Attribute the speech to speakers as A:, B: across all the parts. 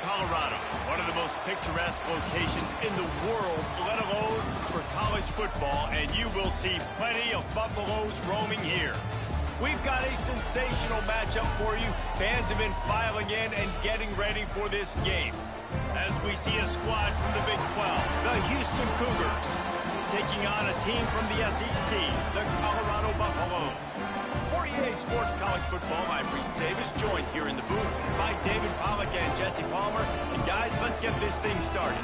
A: Colorado, one of the most picturesque locations in the world, let alone for college football, and you will see plenty of Buffaloes roaming here. We've got a sensational matchup for you. Fans have been filing in and getting ready for this game. As we see a squad from the Big 12, the Houston Cougars, taking on a team from the SEC, the Colorado Buffaloes. For EA Sports College Football, I'm Reese Davis, joined here in the booth by David Pollack and Jesse Palmer. And guys, let's get this thing started.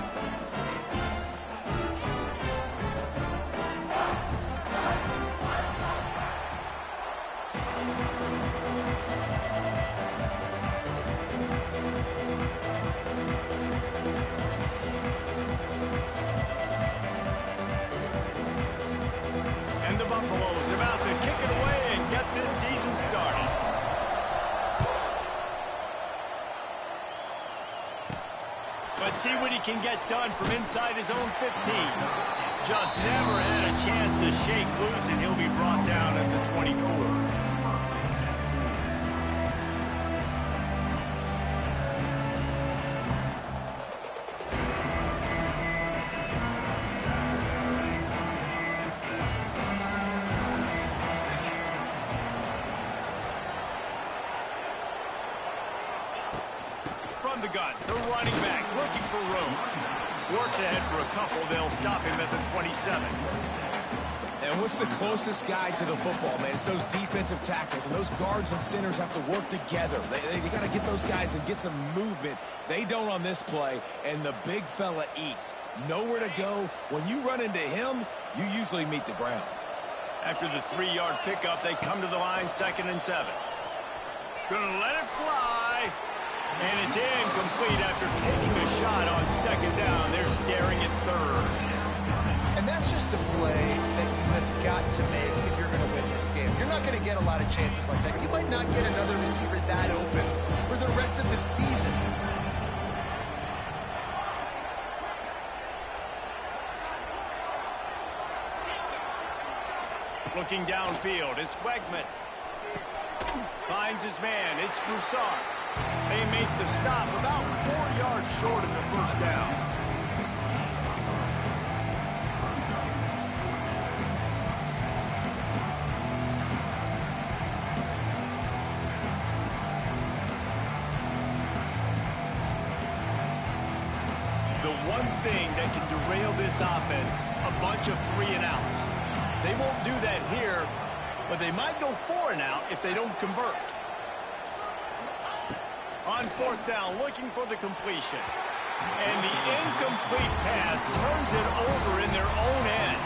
A: And the Buffaloes about to kick it away and get this season started. Let's see what he can get done from inside his own 15. Just never had a chance to shake loose, and he'll be brought down at the 24. From the gun, the running back looking for room. Works ahead for a couple. They'll stop him at the 27.
B: And what's the closest guy to the football, man? It's those defensive tackles, and those guards and centers have to work together. They got to get those guys and get some movement. They don't on this play, and the big fella eats. Nowhere to go. When you run into him, you usually meet the ground.
A: After the 3-yard pickup, they come to the line, 2nd and 7. Gonna let it fly. And it's incomplete after taking a shot on 2nd down. They're staring at 3rd.
C: And that's just a play that you have got to make if you're going to win this game. You're not going to get a lot of chances like that. You might not get another receiver that open for the rest of the season.
A: Looking downfield, it's Wegman. Finds his man, it's Broussard. They make the stop about 4 yards short of the 1st down. The one thing that can derail this offense, a bunch of 3-and-outs. They won't do that here, but they might go 4-and-out if they don't convert. On 4th down, looking for the completion. And the incomplete pass turns it over in their own end.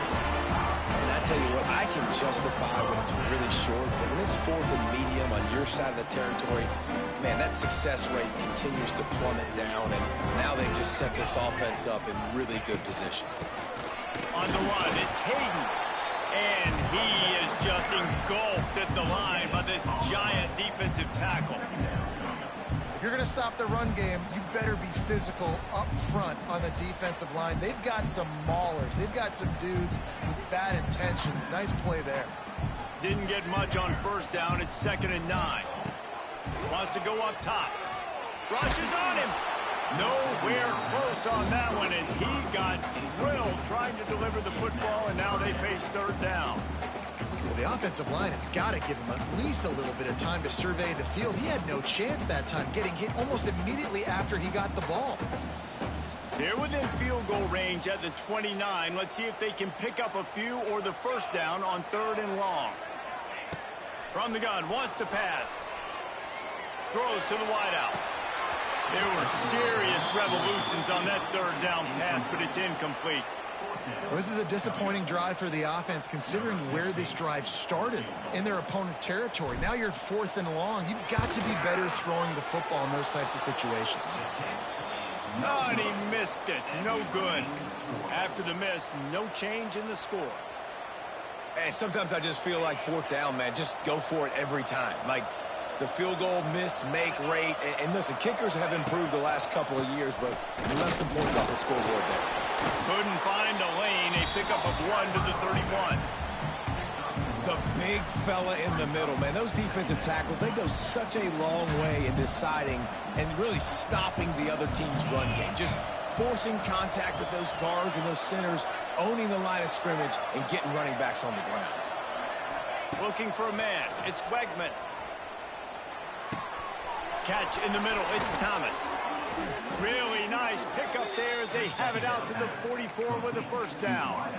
B: And I tell you what, I can justify when it's really short, but when it's 4th and medium on your side of the territory, man, that success rate continues to plummet down, and now they've just set this offense up in really good position.
A: On the run, it's Hayden. And he is just engulfed at the line by this giant defensive tackle.
C: If you're going to stop the run game, you better be physical up front on the defensive line. They've got some maulers. They've got some dudes with bad intentions. Nice play there.
A: Didn't get much on 1st down. It's 2nd and 9. Wants to go up top. Rushes on him. Nowhere close on that one as he got drilled trying to deliver the football, and now they face 3rd down.
C: Well, the offensive line has got to give him at least a little bit of time to survey the field. He had no chance that time, getting hit almost immediately after he got the ball.
A: They're within field goal range at the 29. Let's see if they can pick up a few or the 1st down on 3rd and long. From the gun, wants to pass. Throws to the wideout. There were serious revolutions on that 3rd down pass, but it's incomplete.
C: Well, this is a disappointing drive for the offense, considering where this drive started in their opponent territory. Now you're 4th and long. You've got to be better throwing the football in those types of situations.
A: Oh, and he missed it. No good. After the miss, no change in the score.
B: And sometimes I just feel like 4th down, man, just go for it every time. Like, the field goal miss-make rate. And listen, kickers have improved the last couple of years, but you left some points off the scoreboard there.
A: Couldn't find a lane. A pickup of 1 to the 31.
B: The big fella in the middle, man. Those defensive tackles, they go such a long way in deciding and really stopping the other team's run game. Just forcing contact with those guards and those centers, owning the line of scrimmage, and getting running backs on the ground.
A: Looking for a man. It's Wegman. Catch in the middle. It's Thomas. Really nice pickup there as they have it out to the 44 with a first down.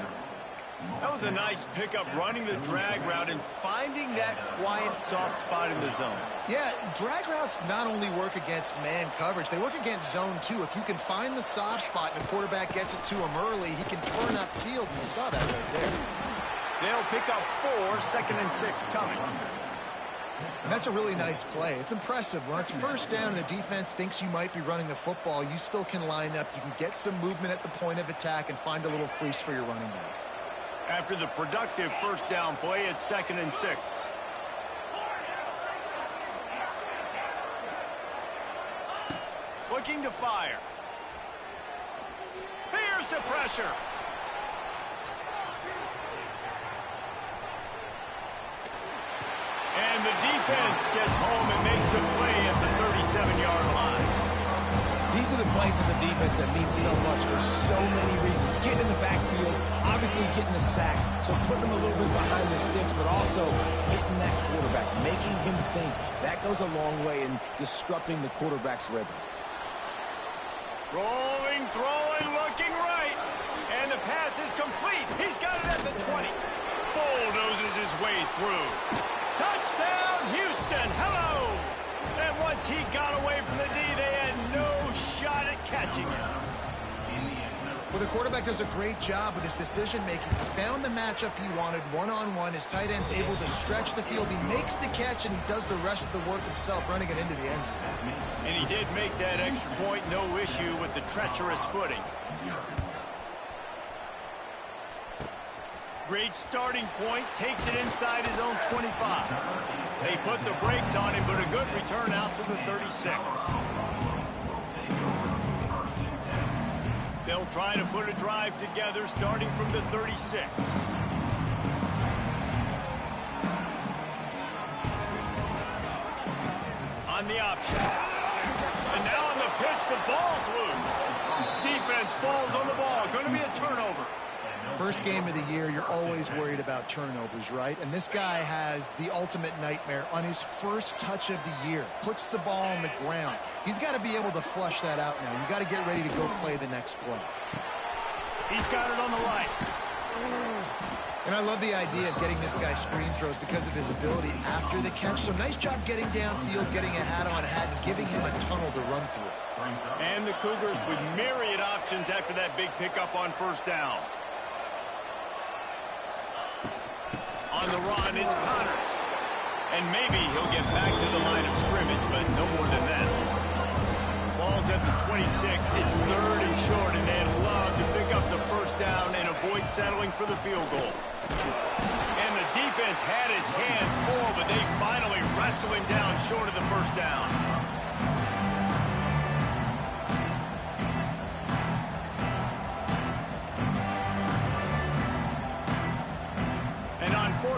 A: That was a nice pickup, running the drag route and finding that quiet, soft spot in the zone.
C: Yeah, drag routes not only work against man coverage, they work against zone too. If you can find the soft spot and the quarterback gets it to him early, he can turn upfield, and you saw that right there.
A: They'll pick up 4, 2nd and 6 coming.
C: And that's a really nice play. It's impressive. When it's first down and the defense thinks you might be running the football, you still can line up. You can get some movement at the point of attack and find a little crease for your running back.
A: After the productive first down play, it's 2nd and 6. Looking to fire. Here's the pressure. And the defense gets home and makes a play at the 37-yard line.
B: These are the plays as a defense that mean so much for so many reasons. Getting in the backfield, obviously getting the sack, so putting them a little bit behind the sticks, but also hitting that quarterback, making him think. That goes a long way in disrupting the quarterback's rhythm.
A: Rolling, throwing, looking right. And the pass is complete. He's got it at the 20. Bulldozes his way through. Touchdown, Houston. Hello. And once he got away from the D, they had no shot at catching him.
C: Well, the quarterback does a great job with his decision-making. He found the matchup he wanted, one-on-one. His tight end's able to stretch the field. He makes the catch, and he does the rest of the work himself, running it into the end zone.
A: And he did make that extra point, no issue with the treacherous footing. Great starting point, takes it inside his own 25. They put the brakes on him, but a good return out to the 36. They'll try to put a drive together starting from the 36. On the option. And now on the pitch, the ball's loose. Defense falls on the ball. Going to be a turnover.
C: First game of the year, you're always worried about turnovers, right? And this guy has the ultimate nightmare on his first touch of the year. Puts the ball on the ground. He's got to be able to flush that out now. You got to get ready to go play the next play.
A: He's got it on the right.
C: And I love the idea of getting this guy screen throws because of his ability after the catch. So nice job getting downfield, getting a hat-on-hat, and giving him a tunnel to run through.
A: And the Cougars with myriad options after that big pickup on first down. On the run, it's Connors. And maybe he'll get back to the line of scrimmage, but no more than that. Ball's at the 26. It's 3rd and short, and they'd love to pick up the first down and avoid settling for the field goal. And the defense had his hands full, but they finally wrestle him down short of the first down.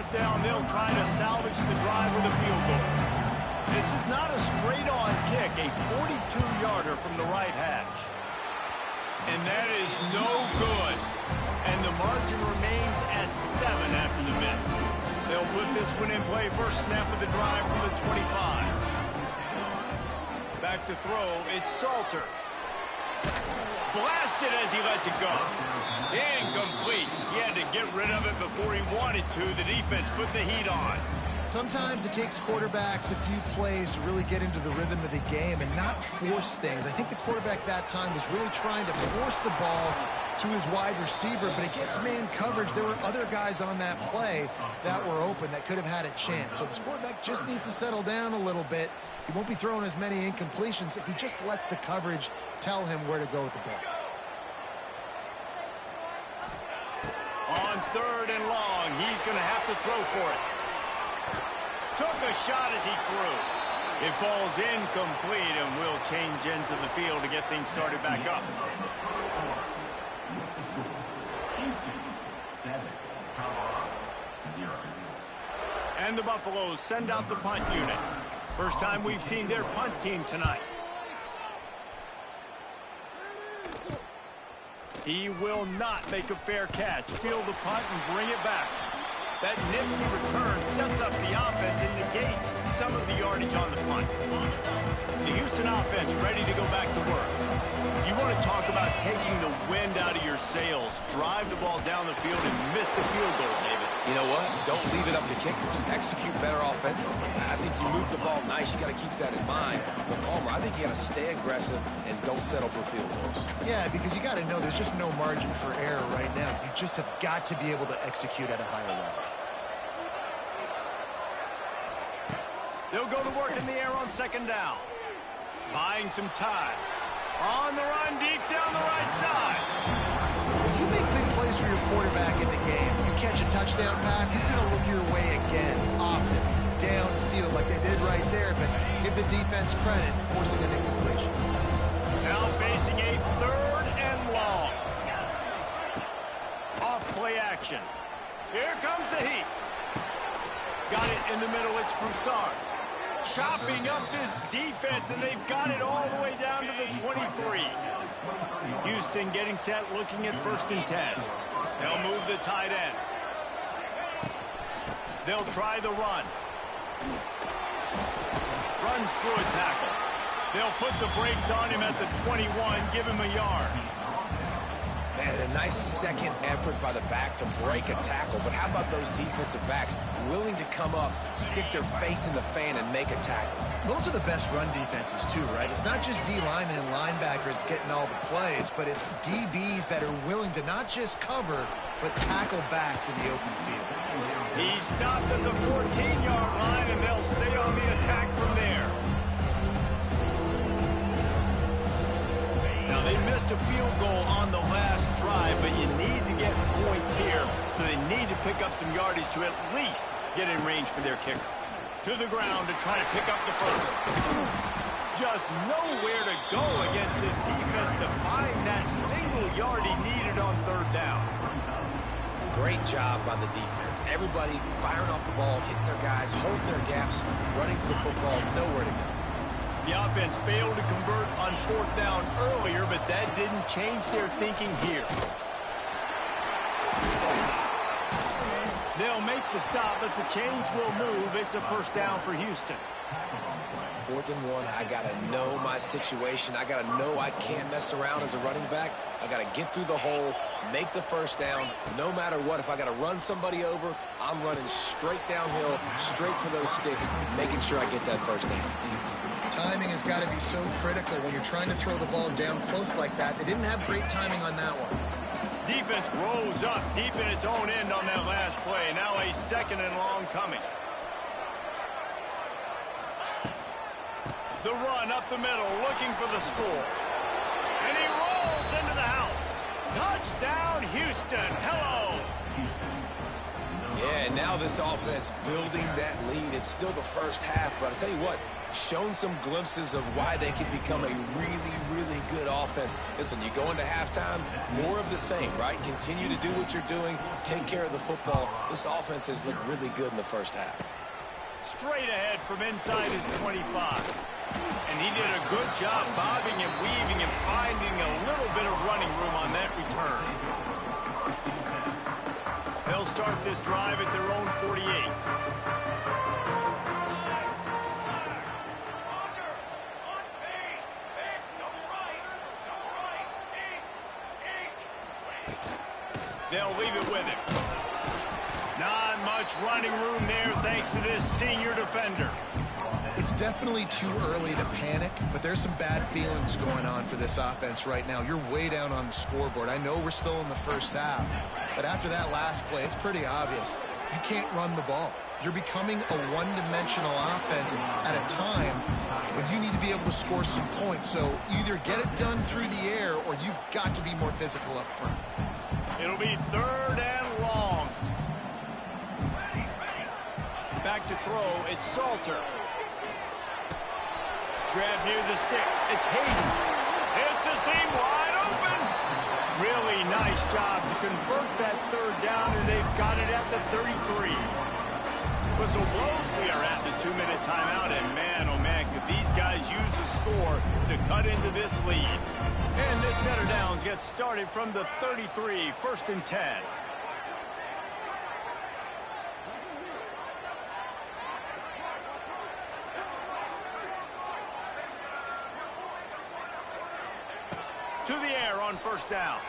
A: Down, they'll try to salvage the drive with a field goal. This is not a straight-on kick, a 42-yarder from the right hash. And that is no good. And the margin remains at 7 after the miss. They'll put this one in play first snap of the drive from the 25. Back to throw, it's Salter. Blasted as he lets it go. Incomplete. He had to get rid of it before he wanted to. The defense put the heat on.
C: Sometimes it takes quarterbacks a few plays to really get into the rhythm of the game and not force things. I think the quarterback that time was really trying to force the ball to his wide receiver, but against man coverage, there were other guys on that play that were open that could have had a chance. So this quarterback just needs to settle down a little bit. He won't be throwing as many incompletions if he just lets the coverage tell him where to go with the ball.
A: On 3rd and long, he's going to have to throw for it. Took a shot as he threw. It falls incomplete, and will change ends of the field to get things started back up. And the Buffaloes send out the punt unit. First time we've seen their punt team tonight. He will not make a fair catch. Field the punt and bring it back. That nifty return sets up the offense and negates some of the yardage on the punt. The Houston offense ready to go back to work. You want to talk about taking the wind out of your sails. Drive the ball down the field and miss the field goal, David.
B: You know what? Don't leave it up to kickers. Execute better offensively. I think you move the ball nice. You got to keep that in mind. But Palmer, I think you got to stay aggressive and don't settle for field goals.
C: Yeah, because you got to know there's just no margin for error right now. You just have got to be able to execute at a higher level.
A: They'll go to work in the air on second down. Buying some time. On the run, deep down the right side.
C: You make big plays for your quarterback in the game. You catch a touchdown pass, he's going to look your way again, often, downfield like they did right there, but give the defense credit, forcing an incompletion.
A: Now facing a third and long. Off play action. Here comes the heat. Got it in the middle, it's Broussard. Chopping up this defense, and they've got it all the way down to the 23. Houston getting set, looking at 1st and 10. They'll move the tight end. They'll try the run. Runs through a tackle. They'll put the brakes on him at the 21, give him a yard.
B: Man, a nice second effort by the back to break a tackle. But how about those defensive backs willing to come up, stick their face in the fan, and make a tackle?
C: Those are the best run defenses, too, right? It's not just D linemen and linebackers getting all the plays, but it's DBs that are willing to not just cover, but tackle backs in the open field.
A: He stopped at the 14-yard line, and they'll stay on the attack from there. Now, they missed a field goal on the last drive, but you need to get points here, so they need to pick up some yardage to at least get in range for their kicker. To the ground to try to pick up the first. Just nowhere to go against this defense to find that single yard he needed on 3rd down.
B: Great job by the defense. Everybody firing off the ball, hitting their guys, holding their gaps, running to the football, nowhere to go.
A: The offense failed to convert on 4th down earlier, but that didn't change their thinking here. They'll make the stop, but the chains will move. It's a 1st down for Houston.
B: 4th and 1, I got to know my situation. I got to know I can't mess around as a running back. I got to get through the hole, make the 1st down. No matter what, if I got to run somebody over, I'm running straight downhill, straight for those sticks, making sure I get that 1st down.
C: Timing has got to be so critical when you're trying to throw the ball down close like that. They didn't have great timing on that one.
A: Defense rose up deep in its own end on that last play. Now a 2nd and long coming. The run up the middle, looking for the score. And he rolls into the house. Touchdown, Houston. Hello.
B: Yeah, now this offense building that lead. It's still the 1st half, but I'll tell you what, shown some glimpses of why they could become a really, really good offense. Listen, you go into halftime, more of the same, right? Continue to do what you're doing, take care of the football. This offense has looked really good in the 1st half.
A: Straight ahead from inside his 25. And he did a good job bobbing and weaving and finding a little bit of running room on that return. They'll start this drive at their own 48. They'll leave it with him. Not much running room there thanks to this senior defender.
C: It's definitely too early to panic, but there's some bad feelings going on for this offense right now. You're way down on the scoreboard. I know we're still in the 1st half, but after that last play, it's pretty obvious. You can't run the ball. You're becoming a one-dimensional offense at a time when you need to be able to score some points. So either get it done through the air or you've got to be more physical up front.
A: It'll be 3rd and long. Back to throw, it's Salter. Grab near the sticks, it's Hayden. It's a seam wide open. Really nice job to convert that 3rd down, and they've got it at the 33. Whistle blows. We are at the 2-minute timeout, and man, oh man, could these guys use a score to cut into this lead. And this setter downs gets started from the 33, 1st and 10. To the air on 1st down.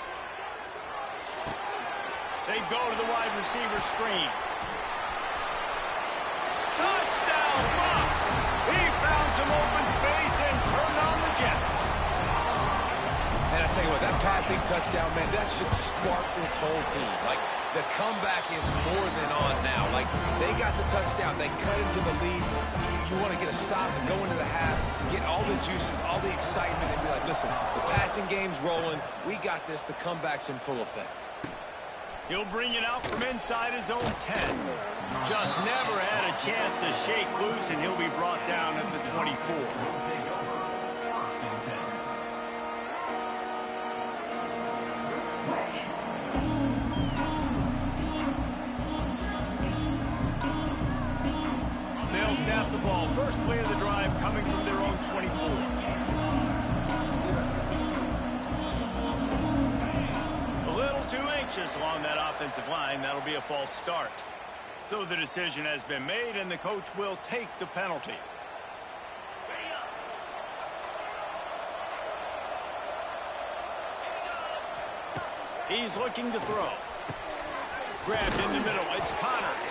A: They go to the wide receiver screen. Touchdown, Bucks! He found some open space and turned on the Jets.
B: And I tell you what, that passing touchdown, man, that should spark this whole team. Like, the comeback is more than on now. Like, they got the touchdown. They cut into the lead. You want to get a stop and go into the half, get all the juices, all the excitement, and be like, listen, the passing game's rolling. We got this. The comeback's in full effect.
A: He'll bring it out from inside his own 10. Just never had a chance to shake loose, and he'll be brought down at the 24. They'll snap the ball. First play of the drive coming from their own 24. Too anxious along that offensive line. That'll be a false start. So the decision has been made, and the coach will take the penalty. He's looking to throw. Grabbed in the middle. It's Connors.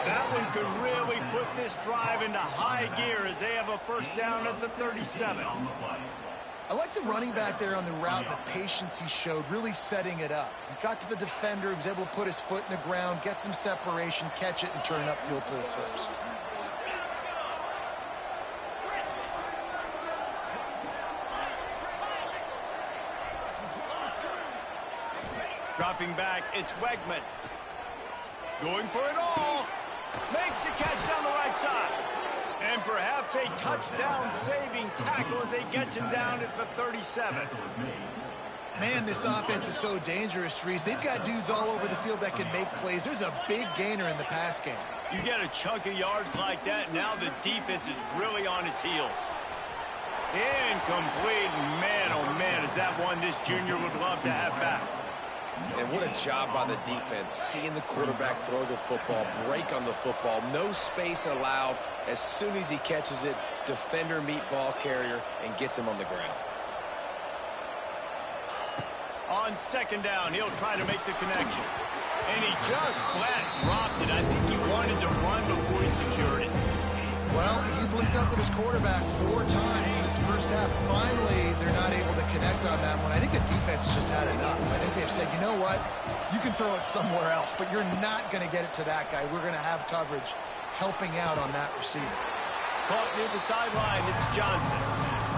A: That one could really put this drive into high gear as they have a 1st down at the 37.
C: I like the running back there on the route, the patience he showed, really setting it up. He got to the defender, he was able to put his foot in the ground, get some separation, catch it, and turn upfield for the 1st.
A: Dropping back, it's Wegman. Going for it all. Makes the catch down the right side. And perhaps a touchdown-saving tackle as they get him down at the 37.
C: Man, this offense is so dangerous, Reese. They've got dudes all over the field that can make plays. There's a big gainer in the pass game.
A: You get a chunk of yards like that, now the defense is really on its heels. Incomplete. Man, oh man, is that one this junior would love to have back.
B: And what a job by the defense, seeing the quarterback throw the football, break on the football, no space allowed. As soon as he catches it, defender meet ball carrier and gets him on the ground.
A: On 2nd down, he'll try to make the connection. And he just flat dropped it. I think he wanted to run before he secured it.
C: Well, he's linked up with his quarterback 4 times in this 1st half. Finally, they're not able to connect on that one. I think the defense just had enough. I think they've said, you know what? You can throw it somewhere else, but you're not going to get it to that guy. We're going to have coverage helping out on that receiver.
A: Caught near the sideline, it's Johnson.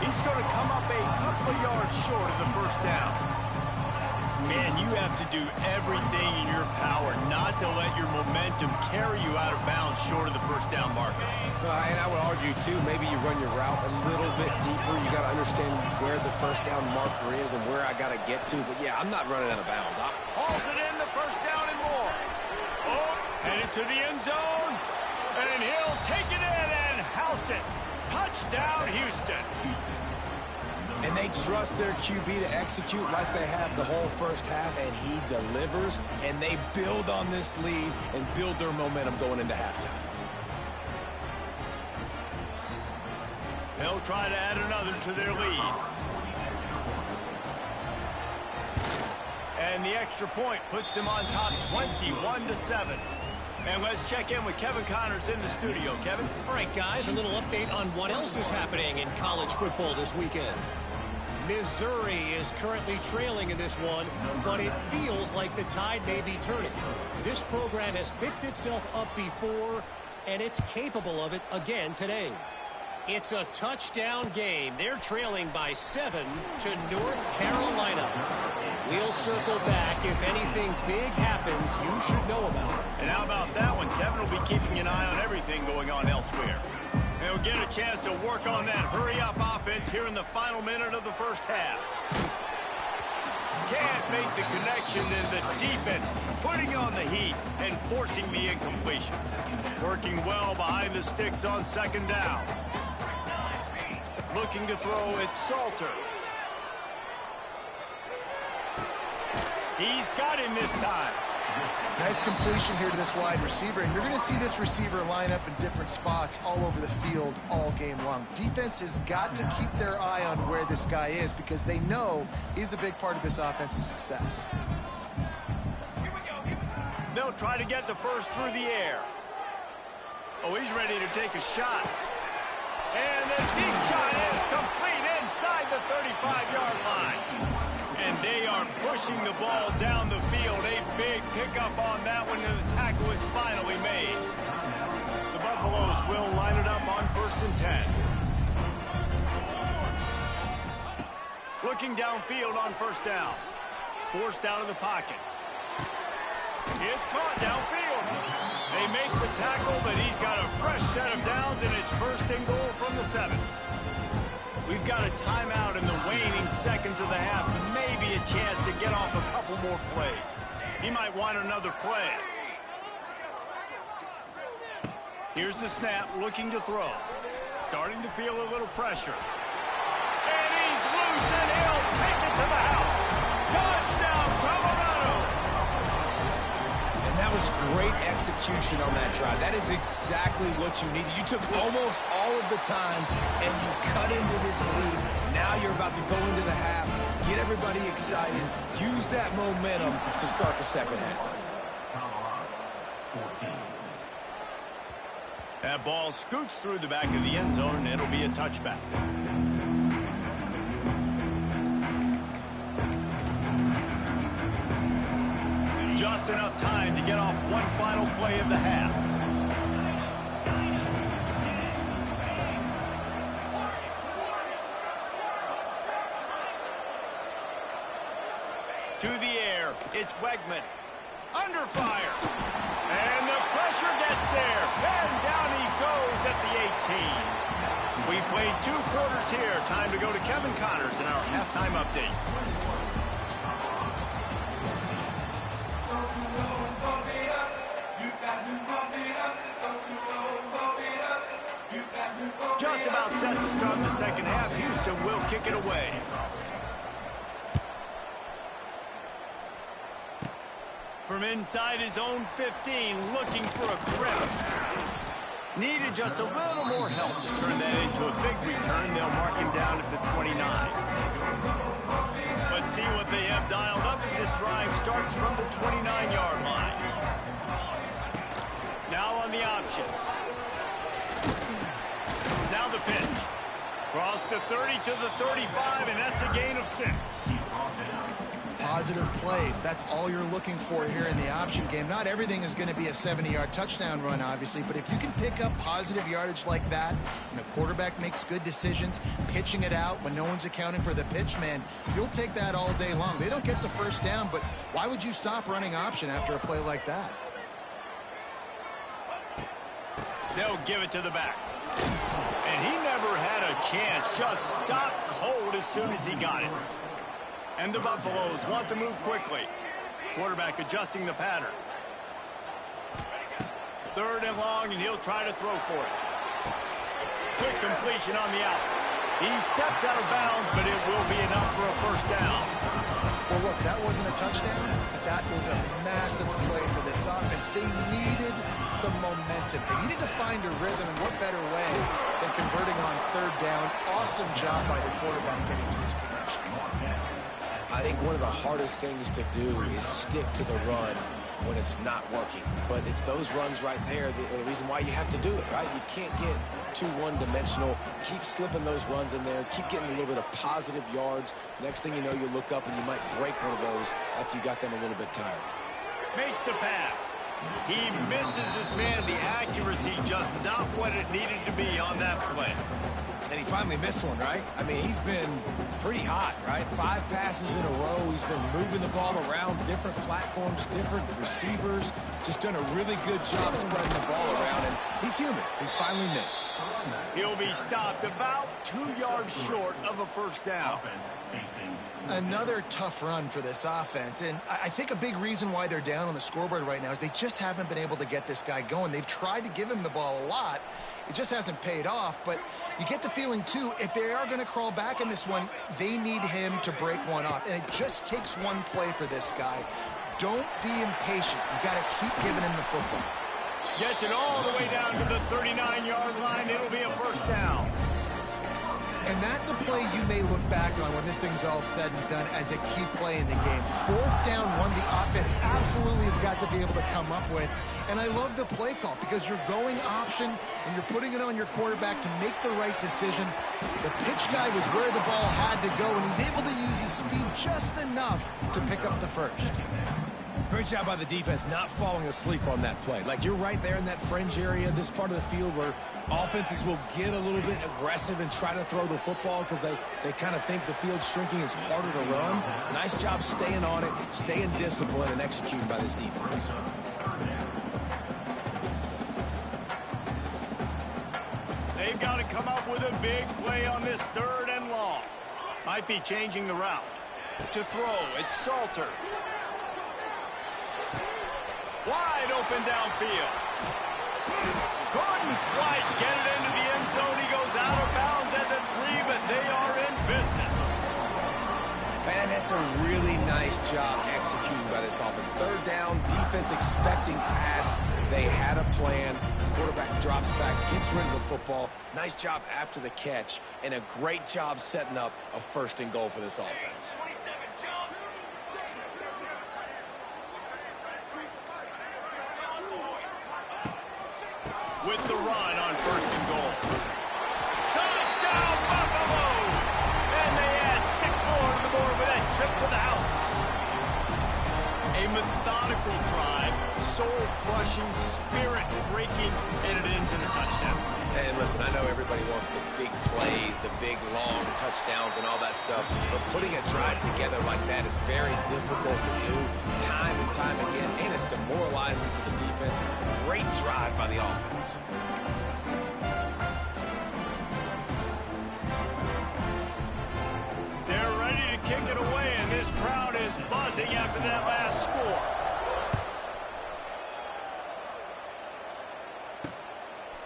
A: He's going to come up a couple of yards short of the 1st down. Man, you have to do everything in your power not to let your momentum carry you out of bounds short of the 1st down marker.
B: And I would argue, too, maybe you run your route a little bit deeper. You got to understand where the 1st down marker is and where I got to get to. But, yeah, I'm not running out of bounds.
A: Halted in the 1st down and more. Oh, headed to the end zone. And he'll take it in and house it. Touchdown, Houston.
B: And they trust their QB to execute like they have the whole 1st half, and he delivers, and they build on this lead and build their momentum going into halftime.
A: They'll try to add another to their lead. And the extra point puts them on top 21-7. And let's check in with Kevin Connors in the studio. Kevin?
D: All right, guys, a little update on what else is happening in college football this weekend. Missouri is currently trailing in this one, but it feels like the tide may be turning. This program has picked itself up before, and it's capable of it again today. It's a touchdown game. They're trailing by 7 to North Carolina. We'll circle back. If anything big happens, you should know about it.
A: And how about that one? Kevin will be keeping an eye on everything going on elsewhere. They'll get a chance to work on that hurry-up offense here in the final minute of the 1st half. can't make the connection, and the defense putting on the heat and forcing the incompletion. Working well behind the sticks on second down. Looking to throw, it's Salter. He's got him this time.
C: Nice completion here to this wide receiver, and you're going to see this receiver line up in different spots all over the field all game long. Defense has got to keep their eye on where this guy is because they know he's a big part of this offense's success.
A: They'll try to get the first through the air. Oh, he's ready to take a shot. And the deep shot is complete inside the 35-yard line. And they are pushing the ball down the field. A big pickup on that one, and the tackle is finally made. The Buffaloes will line it up on 1st and 10. Looking downfield on 1st down. Forced out of the pocket. It's caught downfield. They make the tackle, but he's got a fresh set of downs, and it's 1st and goal from the 7. We've got a timeout in the waning seconds of the half. Maybe a chance to get off a couple more plays. He might want another play. Here's the snap, looking to throw. Starting to feel a little pressure. And he's loose, and he'll take it to the house. Touchdown, Colorado!
B: And that was great execution on that drive. That is exactly what you needed. You took almost all of the time, and you cut into this lead. Now you're about to go into the half, get everybody excited, use that momentum to start the second half.
A: That ball scoots through the back of the end zone, and it'll be a touchback. Just enough time to get off one final play of the half. To the air, it's Wegman. Under fire. And the pressure gets there. And down he goes at the 18. We've played 2 quarters here. Time to go to Kevin Connors in our halftime update. Just about set to start the second half. Houston will kick it away. From inside his own 15, looking for a crevice. Needed just a little more help to turn that into a big return. They'll mark him down at the 29. Let's see what they have dialed up as this drive starts from the 29-yard line. Now on the option. Now the pitch. Cross the 30 to the 35, and that's a gain of 6.
C: Positive plays. That's all you're looking for here in the option game. Not everything is going to be a 70-yard touchdown run, obviously, but if you can pick up positive yardage like that, and the quarterback makes good decisions, pitching it out when no one's accounting for the pitch, man, you'll take that all day long. They don't get the first down, but why would you stop running option after a play like that?
A: They'll give it to the back. And he never had a chance. Just stopped cold as soon as he got it. And the Buffaloes want to move quickly. Quarterback adjusting the pattern. 3rd and long, and he'll try to throw for it. Quick completion on the out. He steps out of bounds, but it will be enough for a first down.
C: Well, look, that wasn't a touchdown, but that was a massive play for this offense. They needed some momentum. They needed to find a rhythm, and what better way than converting on 3rd down. Awesome job by the quarterback getting to his progression.
B: I think one of the hardest things to do is stick to the run when it's not working. But it's those runs right there that are the reason why you have to do it, right? You can't get too one-dimensional. Keep slipping those runs in there. Keep getting a little bit of positive yards. Next thing you know, you look up and you might break one of those after you got them a little bit tired.
A: Makes the pass. He misses his man. The accuracy just not what it needed to be on that play.
B: And he finally missed one, right? I mean, he's been pretty hot, right? 5 passes in a row. He's been moving the ball around, different platforms, different receivers. Just done a really good job spreading the ball around, and he's human. He finally missed.
A: He'll be stopped about 2 yards short of a first down.
C: Another tough run for this offense, and I think a big reason why they're down on the scoreboard right now is they just haven't been able to get this guy going. They've tried to give him the ball a lot. It just hasn't paid off, but you get the feeling, too, if they are going to crawl back in this one, they need him to break one off, and it just takes one play for this guy. Don't be impatient. You got to keep giving him the football.
A: Gets it all the way down to the 39-yard line. It'll be a first down.
C: And that's a play you may look back on when this thing's all said and done as a key play in the game. Fourth down, one the offense absolutely has got to be able to come up with. And I love the play call because you're going option and you're putting it on your quarterback to make the right decision. The pitch guy was where the ball had to go, and he's able to use his speed just enough to pick up the first.
B: Great job by the defense not falling asleep on that play. Like, you're right there in that fringe area, this part of the field where offenses will get a little bit aggressive and try to throw the football because they kind of think the field's shrinking, is harder to run. Nice job staying on it, staying disciplined, and executing by this defense.
A: They've got to come up with a big play on this 3rd and long. Might be changing the route. To throw, it's Salter. Wide open downfield. Couldn't quite get it into the end zone. He goes out of bounds at the 3, but they are in business.
B: Man, that's a really nice job executing by this offense. 3rd down, defense expecting pass. They had a plan. Quarterback drops back, gets rid of the football. Nice job after the catch, and a great job setting up a 1st and goal for this offense.
A: With the run on 1st and goal. Touchdown, Buffaloes! And they add 6 more to the board with that trip to the house. A methodical drive, soul-crushing, spirit-breaking, and it ends in a touchdown.
B: And listen, I know everybody wants the big plays, the big, long touchdowns and all that stuff, but putting a drive together like that is very difficult to do time and time again, and it's demoralizing for the defense. Great drive by the offense.
A: They're ready to kick it away, and this crowd is buzzing after that last score.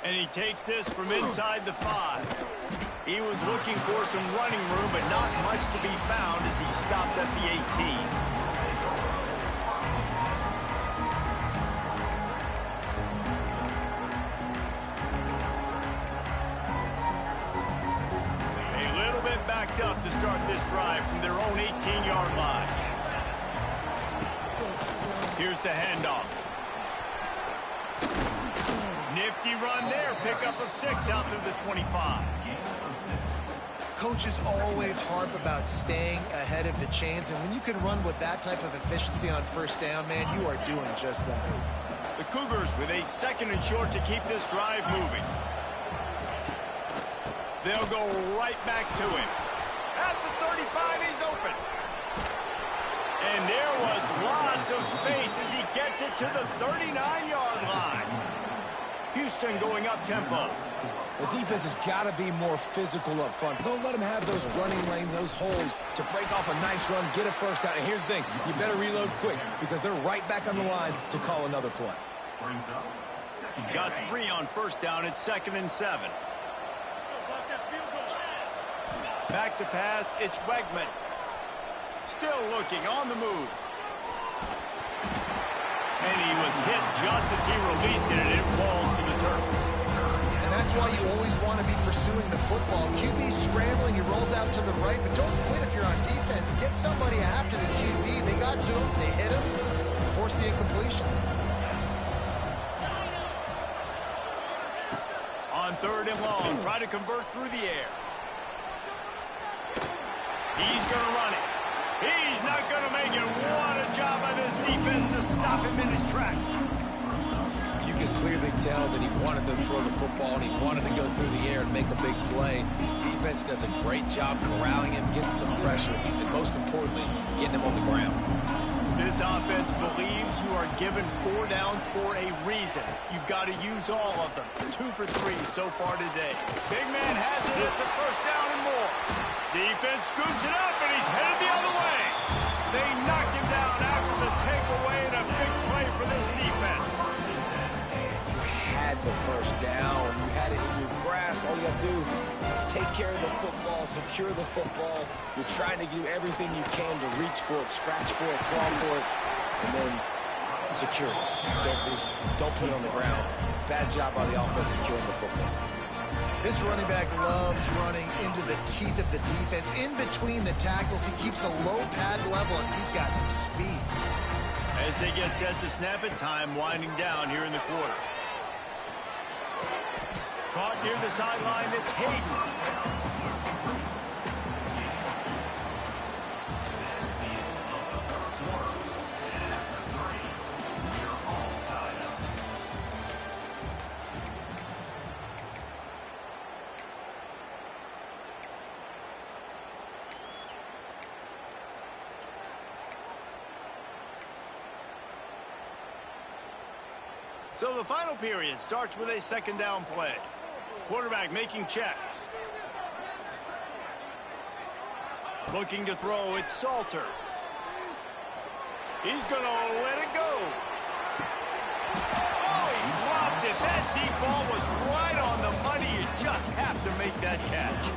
A: And he takes this from inside the 5. He was looking for some running room, but not much to be found as he stopped at the 18. Backed up to start this drive from their own 18-yard line. Here's the handoff. Nifty run there. Pickup of 6 out through the 25.
C: Coaches always harp about staying ahead of the chains, and when you can run with that type of efficiency on 1st down, man, you are doing just that.
A: The Cougars with a 2nd and short to keep this drive moving. They'll go right back to him. At the 35, he's open. And there was lots of space as he gets it to the 39-yard line. Houston going up-tempo.
B: The defense has got to be more physical up front. Don't let them have those running lanes, those holes to break off a nice run, get a 1st down. And here's the thing, you better reload quick because they're right back on the line to call another play.
A: Got 3 on 1st down. It's 2nd and 7. Back to pass, it's Wegman. Still looking, on the move. And he was hit just as he released it, and it falls to the turf.
C: And that's why you always want to be pursuing the football. QB scrambling, he rolls out to the right, but don't quit if you're on defense. Get somebody after the QB. They got to him, they hit him, and forced the incompletion.
A: On 3rd and long, try to convert through the air. He's going to run it. He's not going to make it. What a job by this defense to stop him in his tracks.
B: You can clearly tell that he wanted to throw the football and he wanted to go through the air and make a big play. Defense does a great job corralling him, getting some pressure, and most importantly, getting him on the ground.
A: This offense believes you are given 4 downs for a reason. You've got to use all of them. 2 for 3 so far today. Big man has it. It's a first down and more. Defense scoops it up, and he's headed the other way. They knocked him down after the takeaway, and a big play for this defense.
B: And you had the first down. You had it in your grasp. All you have to do is take care of the football, secure the football. You're trying to do everything you can to reach for it, scratch for it, claw for it, and then secure it. Don't lose it. Don't put it on the ground. Bad job by the offense securing the football.
C: This running back loves running into the teeth of the defense. In between the tackles, he keeps a low pad level, and he's got some speed.
A: As they get set to snap it, time winding down here in the quarter. Caught near the sideline, it's Hayden. So the final period starts with a second down play. Quarterback making checks. Looking to throw, it's Salter. He's going to let it go. Oh, he dropped it. That deep ball was right on the money. You just have to make that catch.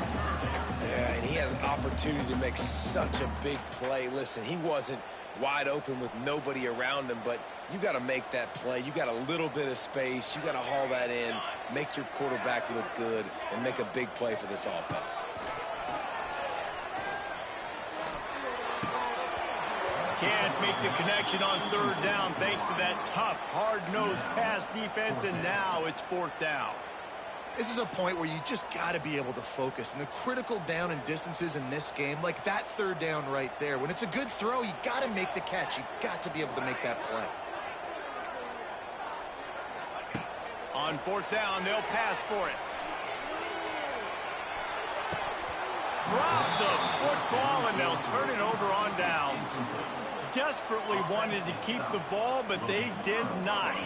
B: Yeah, and he had an opportunity to make such a big play. Listen, he wasn't wide open with nobody around him, but you got to make that play. You got a little bit of space. You got to haul that in, make your quarterback look good, and make a big play for this offense.
A: Can't make the connection on third down thanks to that tough, hard-nosed pass defense, and now it's fourth down.
C: This is a point where you just got to be able to focus. And the critical down and distances in this game, like that third down right there, when it's a good throw, you got to make the catch. You've got to be able to make that play.
A: On fourth down, they'll pass for it. Drop the football, and they'll turn it over on downs. Desperately wanted to keep the ball, but they did not.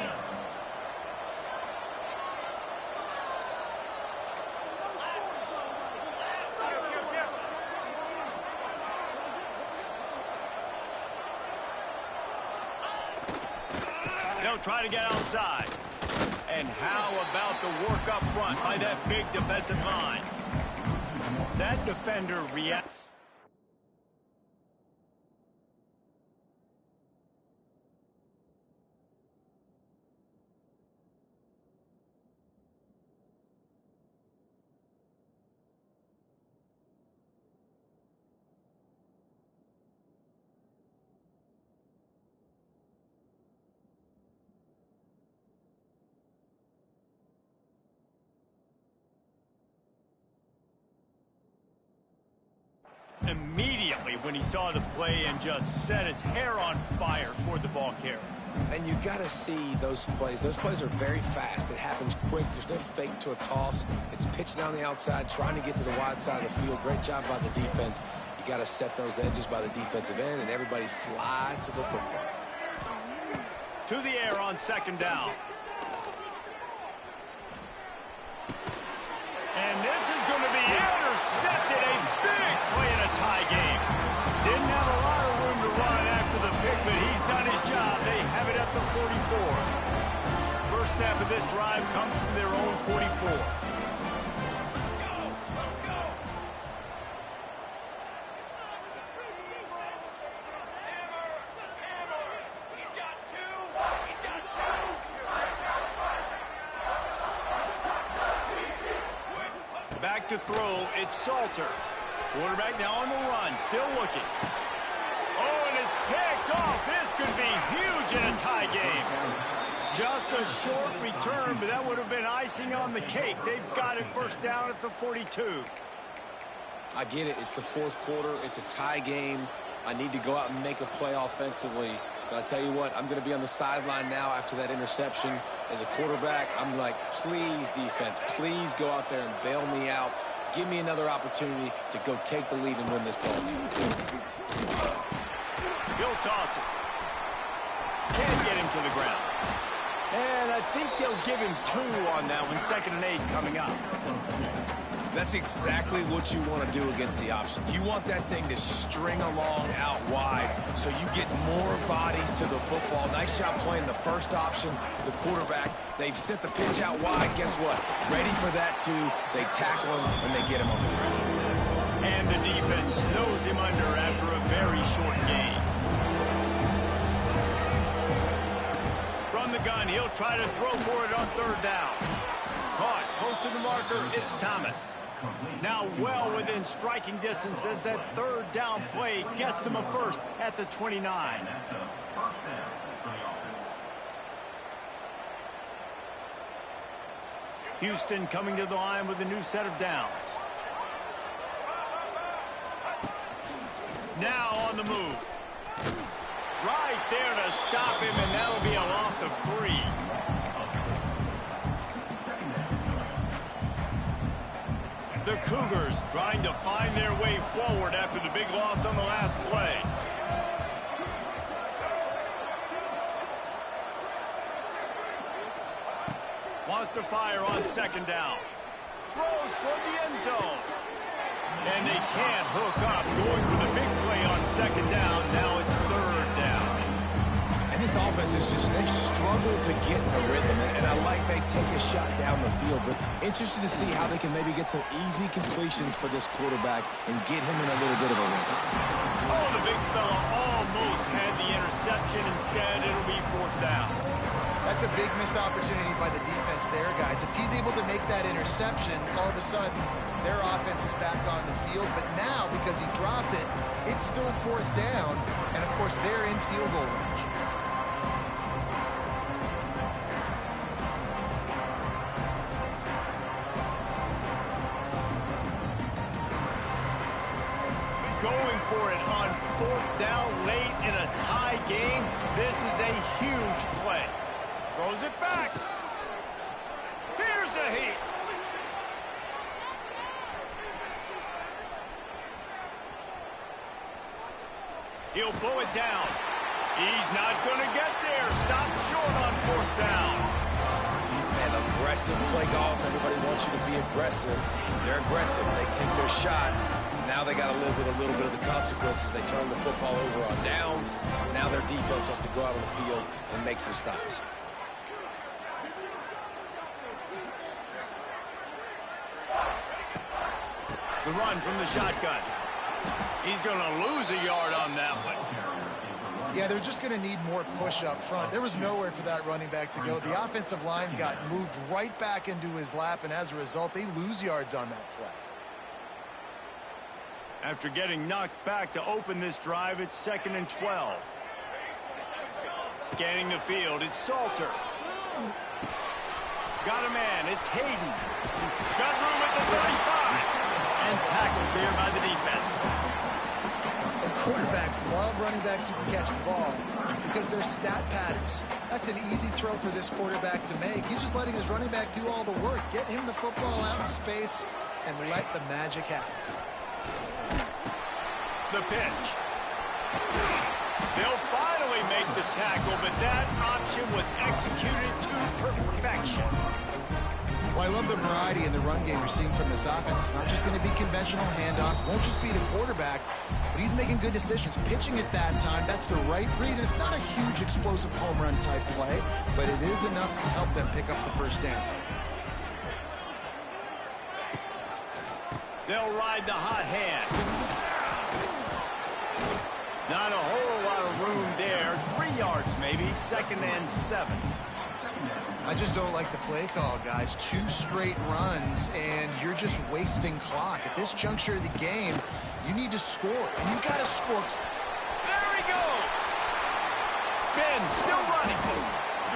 A: They'll try to get outside. And how about the work up front by that big defensive line? That defender reacts. Immediately when he saw the play and just set his hair on fire toward the ball carrier.
B: And you got to see those plays. Those plays are very fast. It happens quick. There's no fake to a toss. It's pitched down the outside, trying to get to the wide side of the field. Great job by the defense. You got to set those edges by the defensive end, and everybody fly to the football.
A: To the air on second down. And this is going to be intercepted. A big play in a tie game. Didn't have a lot of room to run after the pick, but he's done his job. They have it at the 44. First snap of this drive comes from their own 44. Back to throw, it's Salter. Quarterback now on the run, still looking. Oh, and it's picked off. This could be huge in a tie game. Just a short return, but that would have been icing on the cake. They've got it first down at the 42.
B: I get it. It's the fourth quarter. It's a tie game. I need to go out and make a play offensively. But I tell you what, I'm going to be on the sideline now after that interception. As a quarterback, I'm like, please, defense, please go out there and bail me out. Give me another opportunity to go take the lead and win this ball game.
A: He'll toss it. to the ground. And I think they'll give him 2 on that one, 2nd and 8 coming up.
B: That's exactly what you want to do against the option. You want that thing to string along out wide so you get more bodies to the football. Nice job playing the first option, the quarterback. They've sent the pitch out wide. Guess what? Ready for that, too. They tackle him, and they get him on the ground.
A: And the defense snows him under after a very short game. From the gun, he'll try to throw for it on 3rd down. Caught close to the marker, it's Thomas. Now well within striking distance as that 3rd down play gets him a first at the 29. Houston coming to the line with a new set of downs. Now on the move. Right there to stop him, and that'll be a loss of 3. The Cougars trying to find their way forward after the big loss on the last play. Wants to fire on 2nd down. Throws toward the end zone. And they can't hook up. Going for the big play on 2nd down. Now it's 3rd down.
B: And this offense is just, they've struggled to get a rhythm. And I like they take a shot down the field. But interested to see how they can maybe get some easy completions for this quarterback and get him in a little bit of a rhythm.
A: Oh, the big fella almost had the interception. Instead, it'll be 4th down.
C: That's a big missed opportunity by the defense there, guys. If he's able to make that interception, all of a sudden, their offense is back on the field. But now, because he dropped it, it's still 4th down. And, of course, they're in field goal range.
A: Going for it on 4th down late in a tie game. This is a huge play. Throws it back. Here's a heat. He'll pull it down. He's not going to get there. Stop short on 4th down.
B: And aggressive play calls. Everybody wants you to be aggressive. They're aggressive. They take their shot. Now they got to live with a little bit of the consequences. They turn the football over on downs. Now their defense has to go out on the field and make some stops.
A: The run from the shotgun. He's going to lose a yard on that one.
C: Yeah, they're just going to need more push up front. There was nowhere for that running back to go. The offensive line got moved right back into his lap, and as a result, they lose yards on that play.
A: After getting knocked back to open this drive, it's 2nd and 12. Scanning the field, it's Salter. Got a man, it's Hayden. Got room at the 35. And tackled there by the defense.
C: And quarterbacks love running backs who can catch the ball because they're stat patterns. That's an easy throw for this quarterback to make. He's just letting his running back do all the work. Get him the football out in space and let the magic happen.
A: The pitch. They'll finally make the tackle, but that option was executed to perfection.
C: Well, I love the variety in the run game you're seeing from this offense. It's not just going to be conventional handoffs. Won't just be the quarterback, but he's making good decisions. Pitching at that time, that's the right read. And it's not a huge explosive home run type play, but it is enough to help them pick up the 1st down.
A: They'll ride the hot hand. Not a whole lot of room there. 3 yards maybe. 2nd and 7.
C: I just don't like the play call, guys. 2 straight runs, and you're just wasting clock. At this juncture of the game, you need to score, and you got to score.
A: There he goes. Spin, still running.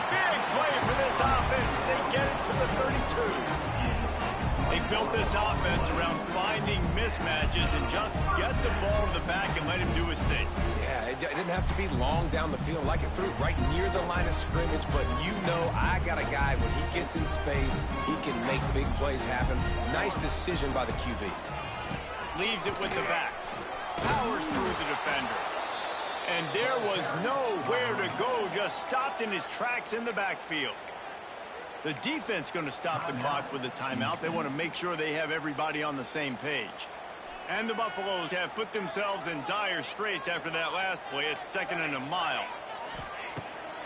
A: Big play for this offense. They get it to the 32. They built this offense around finding mismatches and just get the ball to the back and let him do his thing.
B: Yeah, it didn't have to be long down the field. Like it threw it right near the line of scrimmage, but you know I got a guy, when he gets in space, he can make big plays happen. Nice decision by the QB.
A: Leaves it with the back. Powers through the defender. And there was nowhere to go, just stopped in his tracks in the backfield. The defense going to stop the clock with a timeout. They want to make sure they have everybody on the same page. And the Buffaloes have put themselves in dire straits after that last play. It's 2nd and a mile.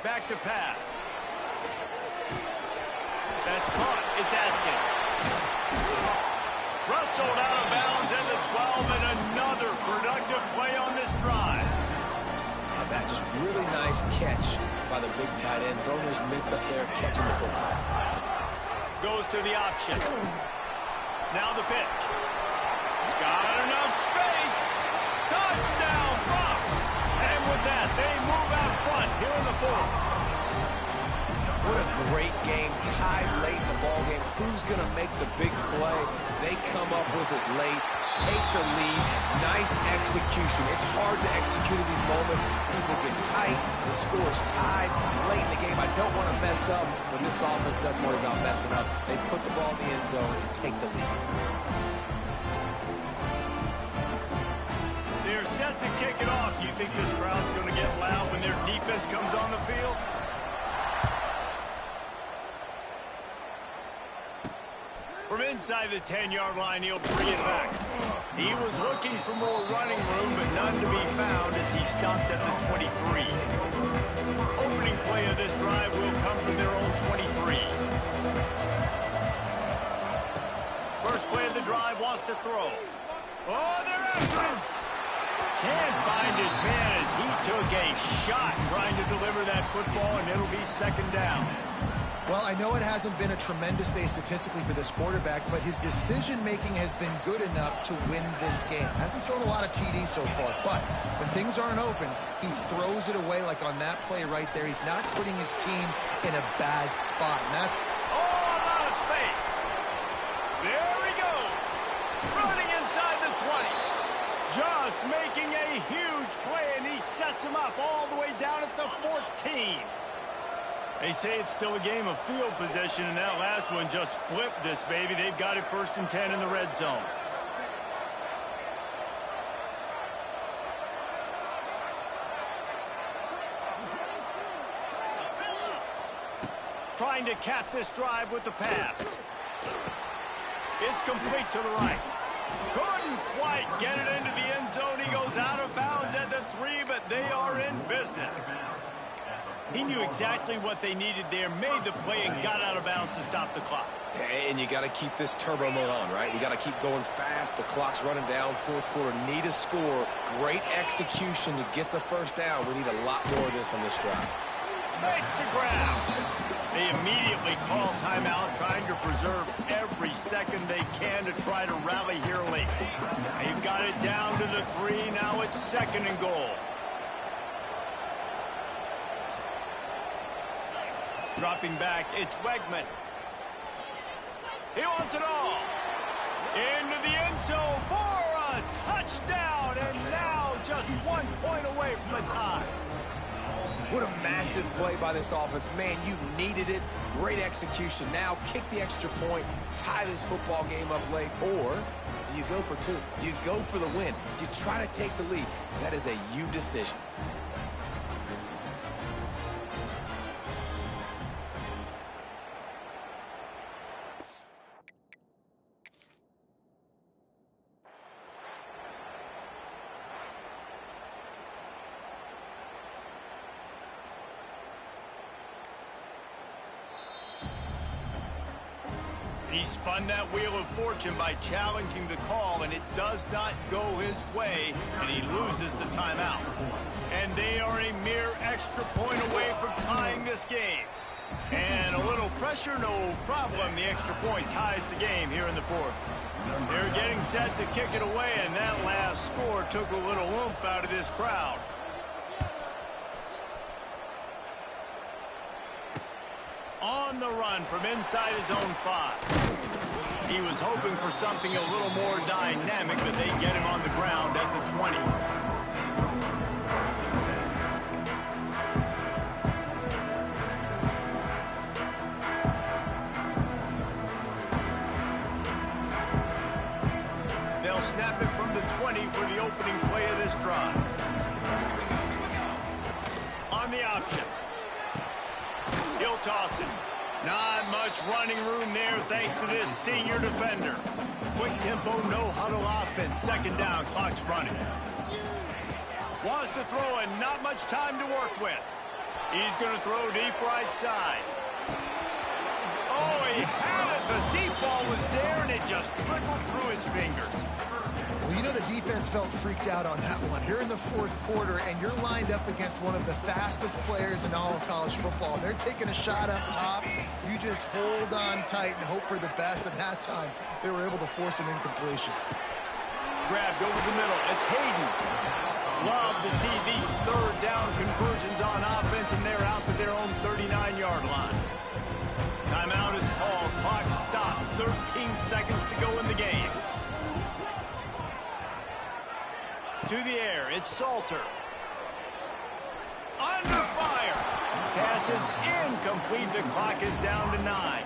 A: Back to pass. That's caught. It's Atkins. Rustled out of bounds at the 12, and another productive play on this drive.
B: That just really nice catch by the big tight end, throwing his mitts up there, catching the football.
A: Goes to the option. Now the pitch. Got enough space. Touchdown, Bucks! And with that, they move out front here in the 4th.
B: What a great game, tied late in the ballgame. Who's going to make the big play? They come up with it late, take the lead. Nice execution. It's hard to execute in these moments. People get tight. The score is tied late in the game. I don't want to mess up, but this offense doesn't worry about messing up. They put the ball in the end zone and take the lead.
A: They're set to kick it off. You think this crowd's going to get loud when their defense comes on the field? From inside the 10-yard line, he'll bring it back. He was looking for more running room, but none to be found as he stopped at the 23. Opening play of this drive will come from their own 23. First play of the drive, wants to throw. Oh, they're after him. Can't find his man as he took a shot trying to deliver that football, and it'll be 2nd down.
C: Well, I know it hasn't been a tremendous day statistically for this quarterback, but his decision-making has been good enough to win this game. Hasn't thrown a lot of TDs so far, but when things aren't open, he throws it away like on that play right there. He's not putting his team in a bad spot, and that's...
A: Oh, a lot of space. There he goes. Running inside the 20. Just making a huge play, and he sets him up all the way down at the 14. They say it's still a game of field possession, and that last one just flipped this baby. They've got it 1st and 10 in the red zone. Trying to cap this drive with the pass. It's complete to the right. Couldn't quite get it into the end zone. He goes out of bounds at the 3, but they are in business. He knew exactly what they needed there, made the play, and got out of bounds to stop the clock.
B: And you got to keep this turbo mode on, right? We got to keep going fast. The clock's running down. 4th quarter, need a score. Great execution to get the 1st down. We need a lot more of this on this drive.
A: Makes the grab. They immediately call timeout, trying to preserve every second they can to try to rally here late. They've got it down to the 3. Now it's 2nd and goal. Dropping back, it's Wegman. He wants it all. Into the end zone for a touchdown, and now just 1 point away from a tie.
B: What a massive play by this offense. Man, you needed it. Great execution. Now kick the extra point, tie this football game up late, or do you go for 2? Do you go for the win? Do you try to take the lead? That is a you decision.
A: He spun that wheel of fortune by challenging the call, and it does not go his way, and he loses the timeout. And they are a mere extra point away from tying this game. And a little pressure, no problem. The extra point ties the game here in the 4th. They're getting set to kick it away, and that last score took a little oomph out of this crowd. On the run from inside his own 5. He was hoping for something a little more dynamic, but they get him on the ground at the 20. They'll snap it from the 20 for the opening play of this drive. option. He'll toss it. Not much running room there thanks to this senior defender. Quick tempo, no huddle offense. Second down, clock's running. Wants to throw and not much time to work with. He's going to throw deep right side. Oh, he had it. The deep ball was there, and it just trickled through his fingers.
C: Well, you know the defense felt freaked out on that one. You're in the fourth quarter, and you're lined up against one of the fastest players in all of college football. They're taking a shot up top. You just hold on tight and hope for the best. And that time, they were able to force an incompletion.
A: Grabbed over the middle. It's Hayden. Love to see these third down conversions on offense, and they're out to their own 39-yard line. Timeout is called. Clock stops. 13 seconds to go in the game. To the air. It's Salter. Under fire. Pass is incomplete. The clock is down to 9.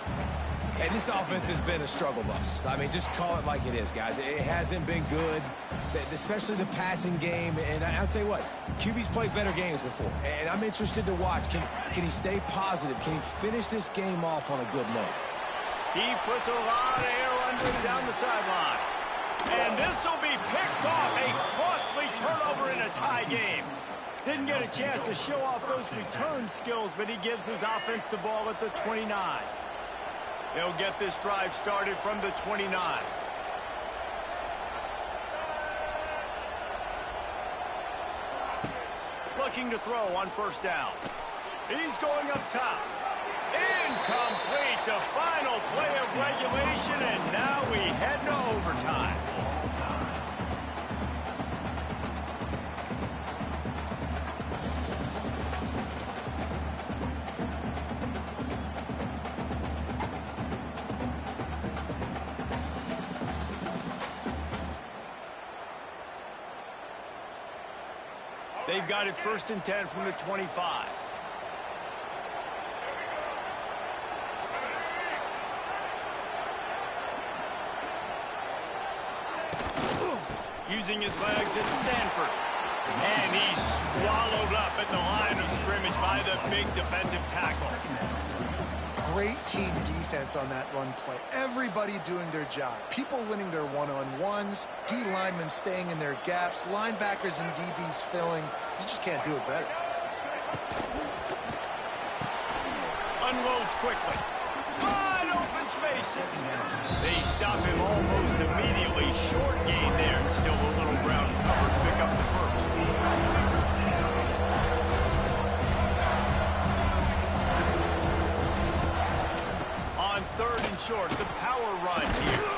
B: And this offense has been a struggle bus. I mean, just call it like it is, guys. It hasn't been good, especially the passing game. And I'll tell you what, QB's played better games before. And I'm interested to watch. Can he stay positive? Can he finish this game off on a good note?
A: He puts a lot of air under him down the sideline. And this will be picked off. A costly turnover in a tie game. Didn't get a chance to show off those return skills, but he gives his offense the ball at the 29. They'll get this drive started from the 29. Looking to throw on first down. He's going up top. Incomplete. The final play of regulation, and now we head to overtime. They've got it 1st and 10 from the 25. Using his legs, it's Sanford. And he's swallowed up at the line of scrimmage by the big defensive tackle.
C: Great team defense on that run play. Everybody doing their job. People winning their one-on-ones, D linemen staying in their gaps, linebackers and DBs filling. You just can't do it better.
A: Unloads quickly. Wide open spaces. They stop him almost immediately. Short gain there, and still a little ground cover to pick up the first. On 3rd and short, the power run here.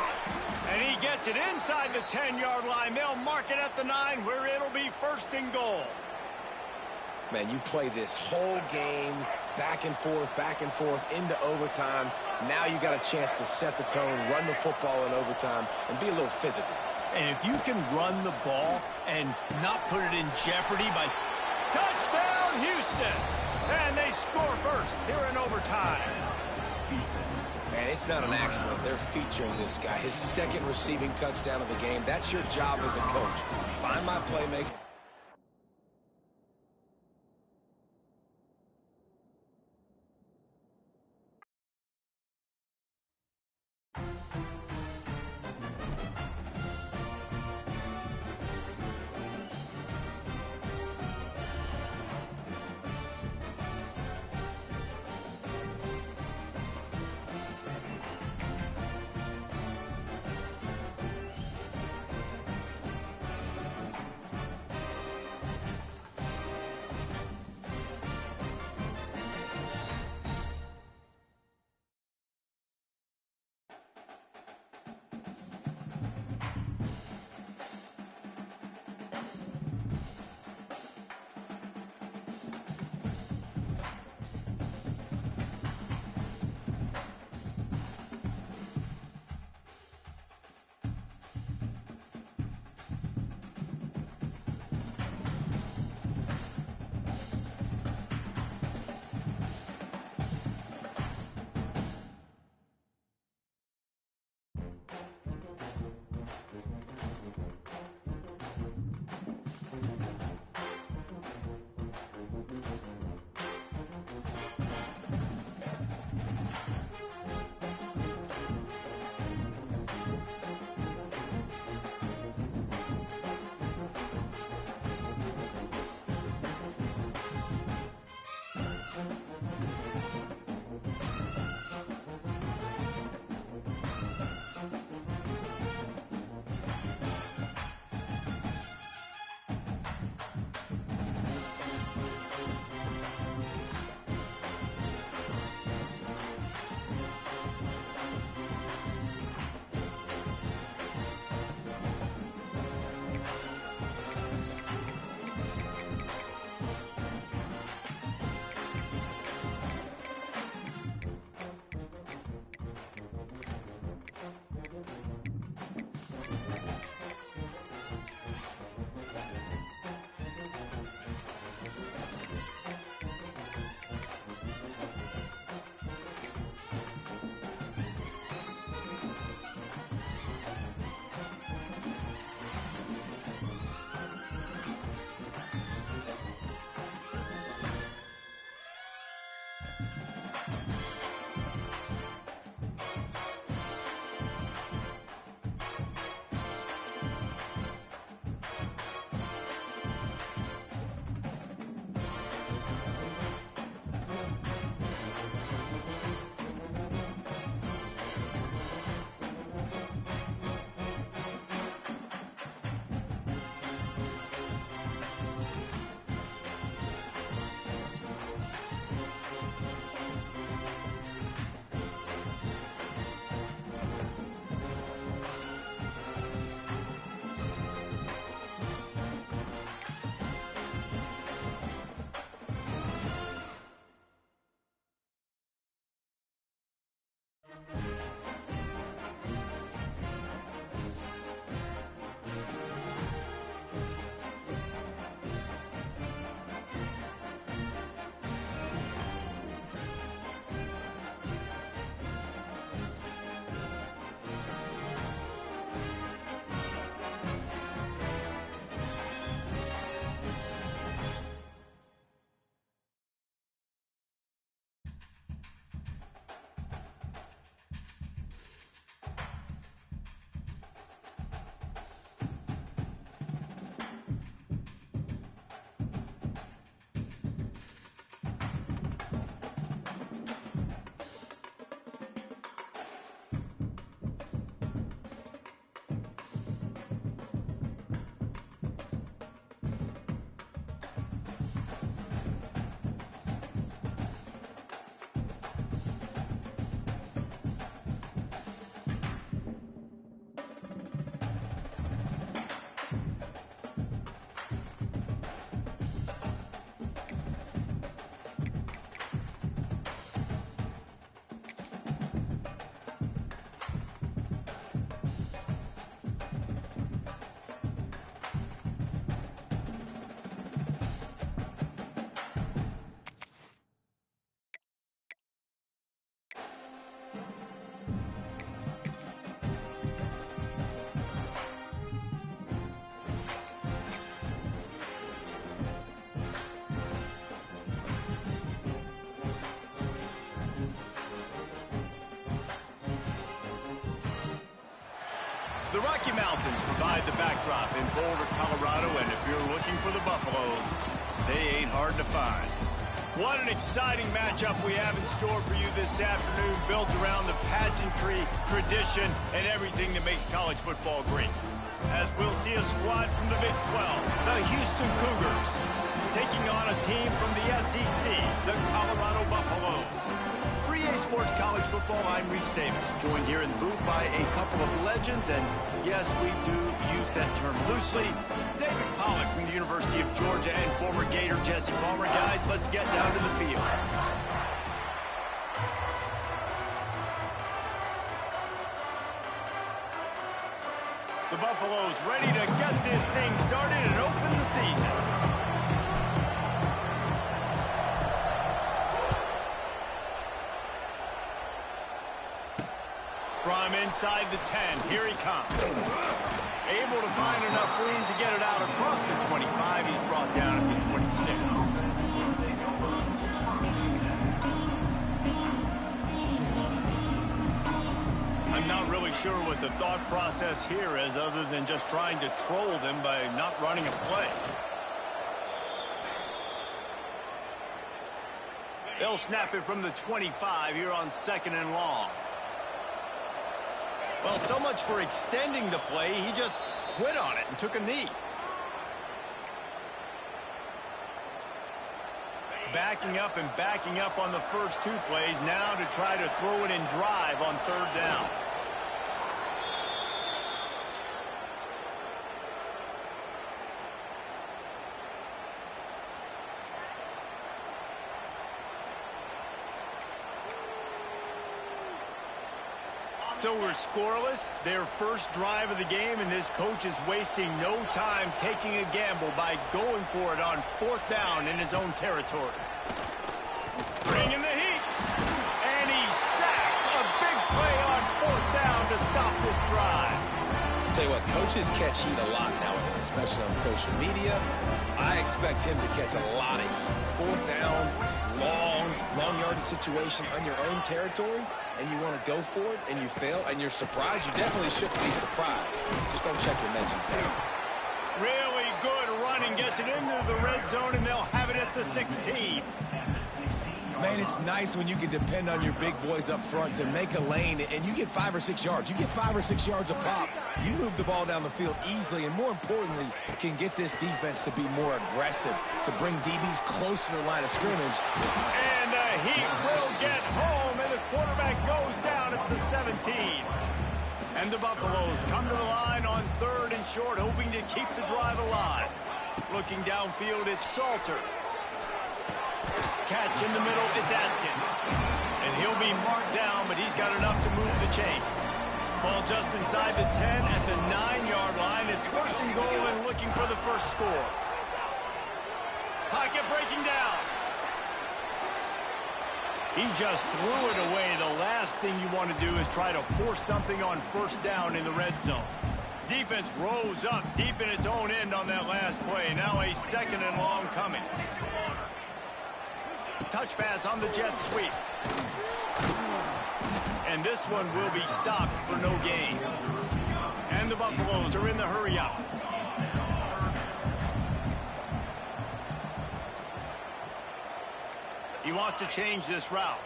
A: And he gets it inside the 10-yard line. They'll mark it at the 9, where it'll be 1st and goal.
B: Man, you play this whole game back and forth into overtime. Now you got a chance to set the tone, run the football in overtime, and be a little physical.
A: And if you can run the ball and not put it in jeopardy by touchdown, Houston! And they score first here in overtime.
B: Man, it's not an accident. They're featuring this guy. His 2nd receiving touchdown of the game. That's your job as a coach. Find my playmaker.
A: The Rocky Mountains provide the backdrop in Boulder, Colorado, and if you're looking for the Buffaloes, they ain't hard to find. What an exciting matchup we have in store for you this afternoon, built around the pageantry, tradition, and everything that makes college football great. As we'll see a squad from the Big 12, the Houston Cougars, taking on a team from the SEC, the Colorado Buffaloes. For EA Sports College Football, I'm Reese Davis, joined here in the booth by a couple of legends, and yes, we do use that term loosely. David Pollack from the University of Georgia and former Gator Jesse Palmer. Guys, let's get down to the field. The Buffaloes ready to get this thing started and open the season. From inside the 10, here he comes. Able to find enough room to get it out across the 25. He's brought down at the 26. I'm not really sure what the thought process here is, other than just trying to troll them by not running a play. They'll snap it from the 25 here on 2nd and long. Well, so much for extending the play. He just quit on it and took a knee. Backing up and backing up on the first 2 plays now to try to throw it in drive on 3rd down. So we're scoreless, their first drive of the game, and this coach is wasting no time taking a gamble by going for it on 4th down in his own territory. Bringing the heat, and he's sacked. A big play on 4th down to stop this drive.
B: I'll tell you what, coaches catch heat a lot nowadays, especially on social media. I expect him to catch a lot of heat. 4th down, long yardage situation on your own territory, and you want to go for it, and you fail, and you're surprised. You definitely shouldn't be surprised. Just don't check your mentions down.
A: Really good running, gets it into the red zone, and they'll have it at the 16.
B: Man, it's nice when you can depend on your big boys up front to make a lane, and you get 5 or 6 yards. You get 5 or 6 yards a pop. You move the ball down the field easily, and more importantly, can get this defense to be more aggressive, to bring DBs close to the line of scrimmage.
A: And he will get home, and the quarterback goes down at the 17. And the Buffaloes come to the line on 3rd and short, hoping to keep the drive alive. Looking downfield, it's Salter. Catch in the middle, it's Atkins. And he'll be marked down, but he's got enough to move the chains. Ball just inside the 10 at the 9-yard line. It's 1st and goal and looking for the first score. Pocket breaking down. He just threw it away. The last thing you want to do is try to force something on 1st down in the red zone. Defense rose up deep in its own end on that last play. Now a 2nd and long coming. Touch pass on the jet sweep. And this one will be stopped for no gain. And the Buffaloes are in the hurry-up. He wants to change this route.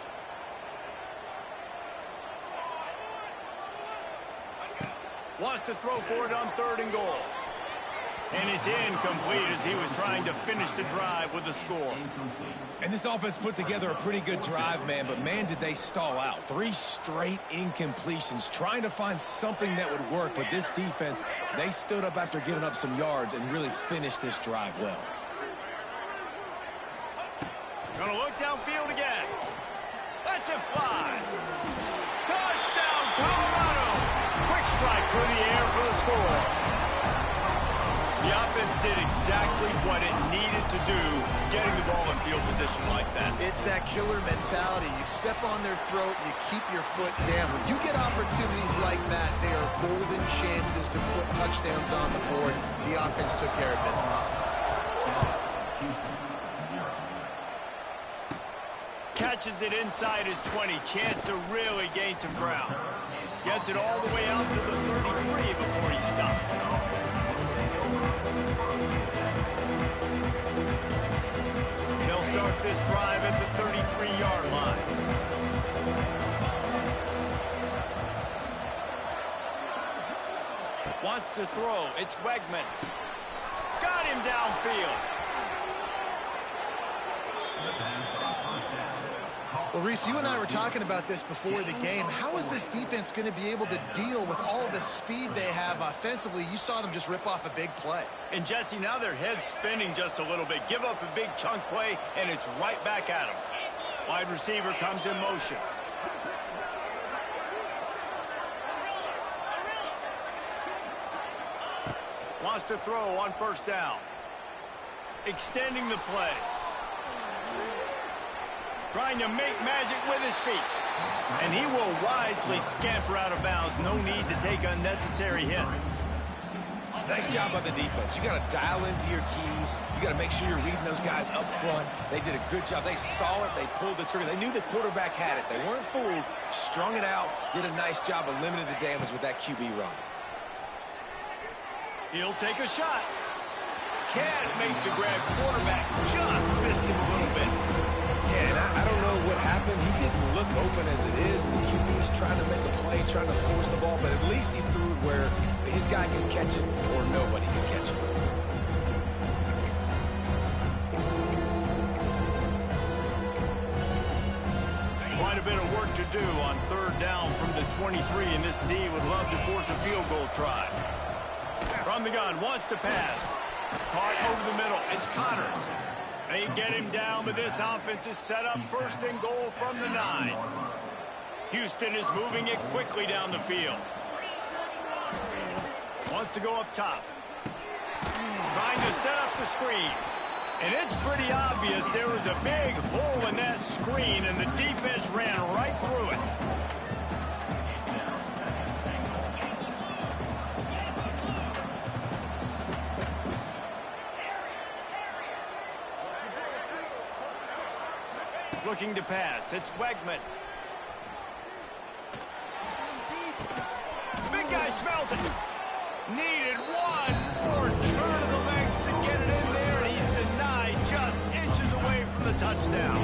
A: Wants to throw for it on 3rd and goal. And it's incomplete as he was trying to finish the drive with a score.
B: And this offense put together a pretty good drive, man, but man, did they stall out. 3 straight incompletions, trying to find something that would work, but this defense, they stood up after giving up some yards and really finished this drive well.
A: Gonna look downfield again. Lets it fly. Touchdown, Colorado. Quick strike through the air for the score. The offense did exactly what it needed to do, getting the ball in field position like that.
C: It's that killer mentality. You step on their throat, you keep your foot down. When you get opportunities like that, they are golden chances to put touchdowns on the board. The offense took care of business.
A: Catches it inside his 20. Chance to really gain some ground. Gets it all the way out to the 33 before he stopped. They'll start this drive at the 33-yard line. Wants to throw. It's Wegman. Got him downfield.
C: Well, Reese, you and I were talking about this before the game. How is this defense going to be able to deal with all the speed they have offensively? You saw them just rip off a big play.
A: And, Jesse, now their head's spinning just a little bit. Give up a big chunk play, and it's right back at them. Wide receiver comes in motion. Wants to throw on 1st down. Extending the play. Trying to make magic with his feet. And he will wisely scamper out of bounds. No need to take unnecessary hits.
B: Nice job by the defense. You got to dial into your keys. You got to make sure you're reading those guys up front. They did a good job. They saw it. They pulled the trigger. They knew the quarterback had it. They weren't fooled. Strung it out. Did a nice job of limiting the damage with that QB run.
A: He'll take a shot. Can't make the grab. Quarterback just missed him a little bit.
B: Yeah, and I don't know trying to force the ball, but at least he threw it where his guy can catch it or nobody can catch it.
A: Quite a bit of work to do on third down from the 23, and this D would love to force a field goal try. From the gun, wants to pass. Caught over the middle. It's Connors. They get him down, but this offense is set up first and goal from the 9. Houston is moving it quickly down the field. Wants to go up top. Trying to set up the screen. And it's pretty obvious there was a big hole in that screen, and the defense ran right through it. Looking to pass. It's Wegman. Big guy smells it. Needed one more turn of the legs to get it in there, and he's denied just inches away from the touchdown.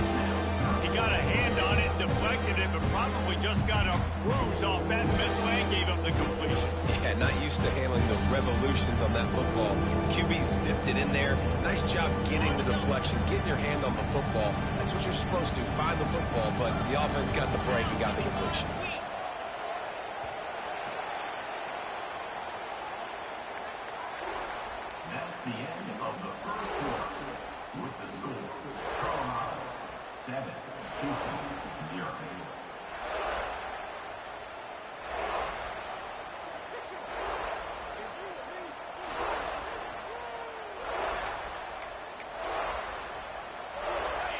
A: He got a hand on it, deflected it, but probably just got a bruise off that missile and gave up the completion.
B: Yeah, not used to handling the revolutions on that football. QB zipped it in there. Nice job getting the deflection, getting your hand on the football. That's what you're supposed to, find the football, but the offense got the break and got the completion.
E: That's the end of the first quarter. With the score, Colorado 7, Houston 0.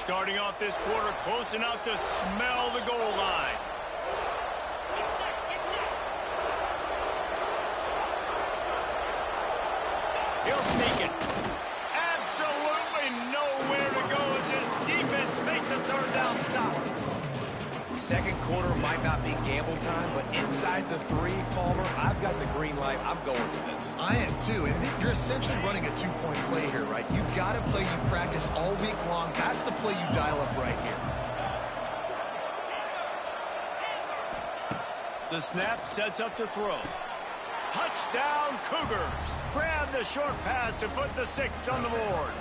A: Starting off this quarter close enough to smell the goal line. He'll sneak it. Absolutely nowhere to go as his defense makes a third down stop.
B: Second quarter might not be gamble time, but inside the 3, Palmer, I've got the green light. I'm going for this.
C: I am too, and you're essentially running a 2-point play here, right? You've got a play you practice all week long. That's the play you dial up right here.
A: The snap sets up to throw. Touchdown Cougars. Grab the short pass to put the 6 on the board.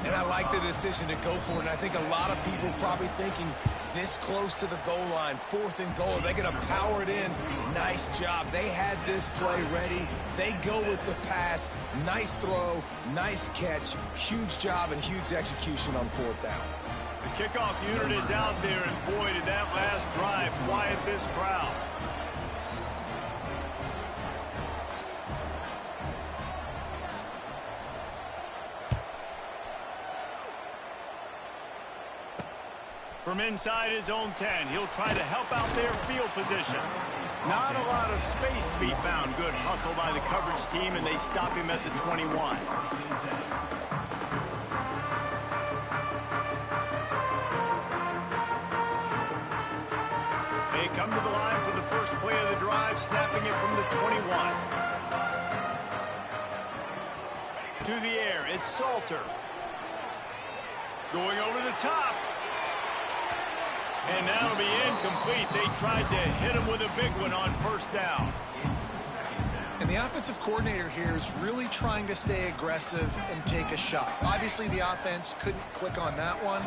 B: And I like the decision to go for it, and I think a lot of people probably thinking this close to the goal line, 4th and goal, they're going to power it in. Nice job. They had this play ready. They go with the pass. Nice throw, nice catch. Huge job and huge execution on 4th down.
A: The kickoff unit is out there, and boy, did that last drive quiet this crowd. From inside his own 10, he'll try to help out their field position. Not a lot of space to be found. Good hustle by the coverage team, and they stop him at the 21. They come to the line for the first play of the drive, snapping it from the 21. To the air, it's Salter. Going over the top. And that'll be incomplete. They tried to hit him with a big one on 1st down.
C: And the offensive coordinator here is really trying to stay aggressive and take a shot. Obviously, the offense couldn't click on that one.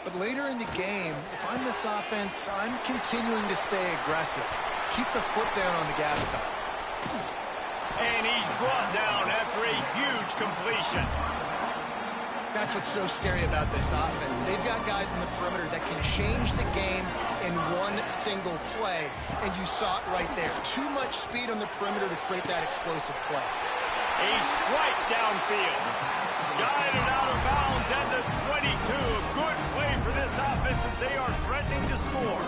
C: But later in the game, if I'm this offense, I'm continuing to stay aggressive. Keep the foot down on the gas pedal.
A: And he's brought down after a huge completion.
C: That's what's so scary about this offense. They've got guys in the perimeter that can change the game in one single play, and you saw it right there. Too much speed on the perimeter to create that explosive play.
A: A strike downfield. Guided out of bounds at the 22. A good play for this offense as they are threatening to score.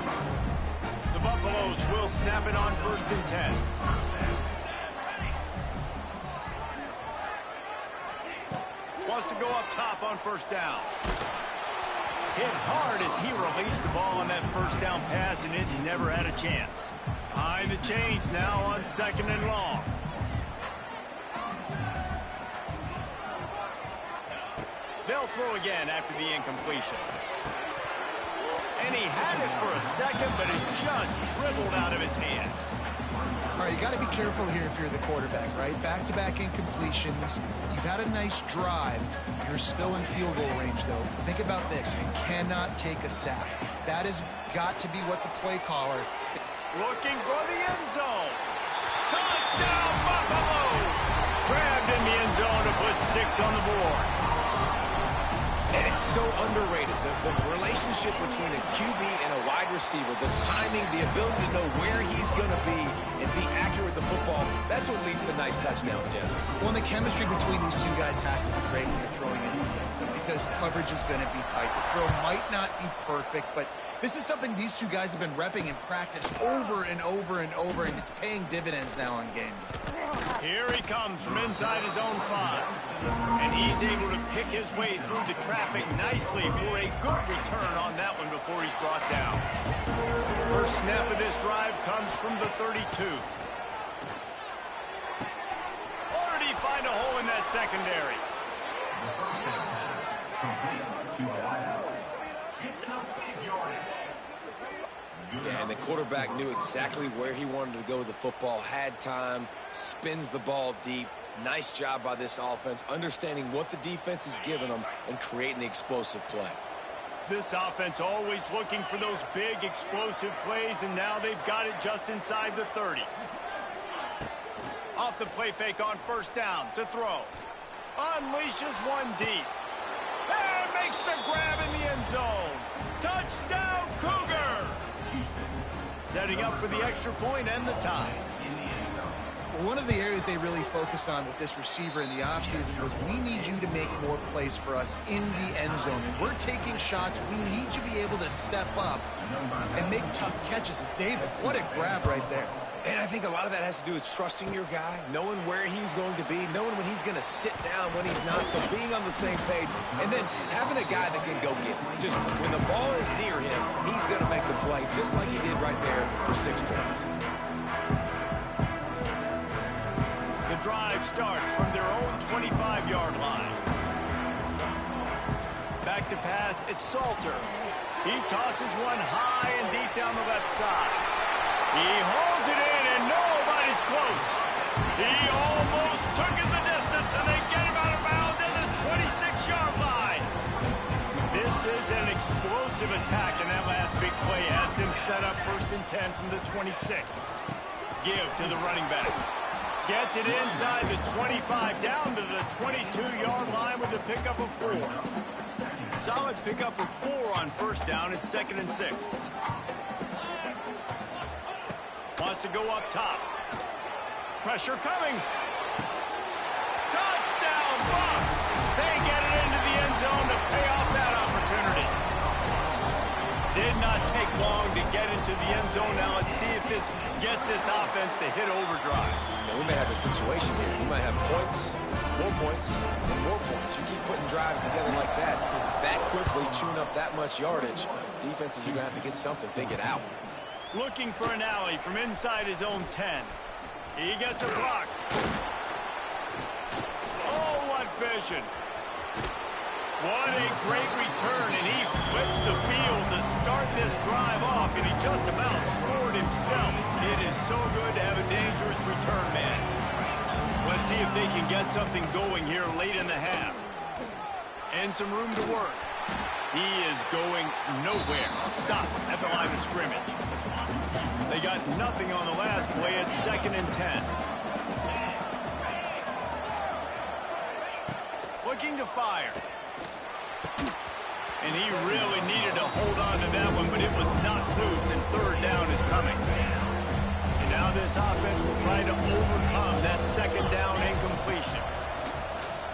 A: The Buffaloes will snap it on 1st and 10. Wants to go up top on 1st down. Hit hard as he released the ball on that 1st down pass, and it never had a chance. Behind the chains now on 2nd and long. They'll throw again after the incompletion. And he had it for a second, but it just dribbled out of his hands.
C: All right, you got to be careful here if you're the quarterback, right? Back-to-back incompletions. You've had a nice drive. You're still in field goal range, though. Think about this. You cannot take a sack. That has got to be what the play caller...
A: Looking for the end zone. Touchdown, Buffaloes! Grabbed in the end zone to put 6 on the board.
B: And it's so underrated. The relationship between a QB and a wide receiver, the timing, the ability to know where he's going to be and be accurate with the football, that's what leads to nice touchdowns, Jesse.
C: Well, the chemistry between these two guys has to be great when you're throwing in the end zone because coverage is going to be tight. The throw might not be perfect, but this is something these two guys have been repping in practice over and over and over, and it's paying dividends now on game.
A: Here he comes from inside his own 5. And he's able to pick his way through the traffic nicely for a good return on that one before he's brought down. First snap of this drive comes from the 32. Or did he find a hole in that secondary?
B: Yeah, and the quarterback knew exactly where he wanted to go with the football, had time, spins the ball deep. Nice job by this offense, understanding what the defense is giving them and creating the explosive play.
A: This offense always looking for those big explosive plays, and now they've got it just inside the 30. Off the play fake on first down to throw. Unleashes one deep. And makes the grab in the end zone. Touchdown, Cougar! Setting up for the extra point and the tie.
C: One of the areas they really focused on with this receiver in the offseason was we need you to make more plays for us in the end zone. When we're taking shots, we need you to be able to step up and make tough catches. And David, what a grab right there.
B: And I think a lot of that has to do with trusting your guy, knowing where he's going to be, knowing when he's going to sit down, when he's not, so being on the same page, and then having a guy that can go get it. Just when the ball is near him, he's going to make the play, just like he did right there for 6 points.
A: The drive starts from their own 25-yard line. Back to pass, it's Salter. He tosses one high and deep down the left side. He holds it in, and nobody's close. He almost took it the distance, and they get him out of bounds at the 26-yard line. This is an explosive attack, and that last big play has them set up 1st and 10 from the 26. Give to the running back. Gets it inside the 25, down to the 22-yard line with a pickup of 4. Solid pickup of 4 on first down. It's 2nd and 6. Wants to go up top. Pressure coming. Touchdown, Bucks! They get it into the end zone to pay off that opportunity. Did not take long to get into the end zone. Now let's see if this gets this offense to hit overdrive.
B: Now, we may have a situation here. We might have points, and more points. You keep putting drives together like that quickly, chewing up that much yardage, defenses are going to have to get something figured out.
A: Looking for an alley from inside his own 10. He gets a block. Oh, what vision. What a great return, and he flips the field to start this drive off, and he just about scored himself. It is so good to have a dangerous return man. Let's see if they can get something going here late in the half. And some room to work. He is going nowhere. Stop at the line of scrimmage. They got nothing on the last play. It's 2nd and 10. Looking to fire. And he really needed to hold on to that one, but it was not loose, and 3rd down is coming. And now this offense will try to overcome that 2nd down incompletion.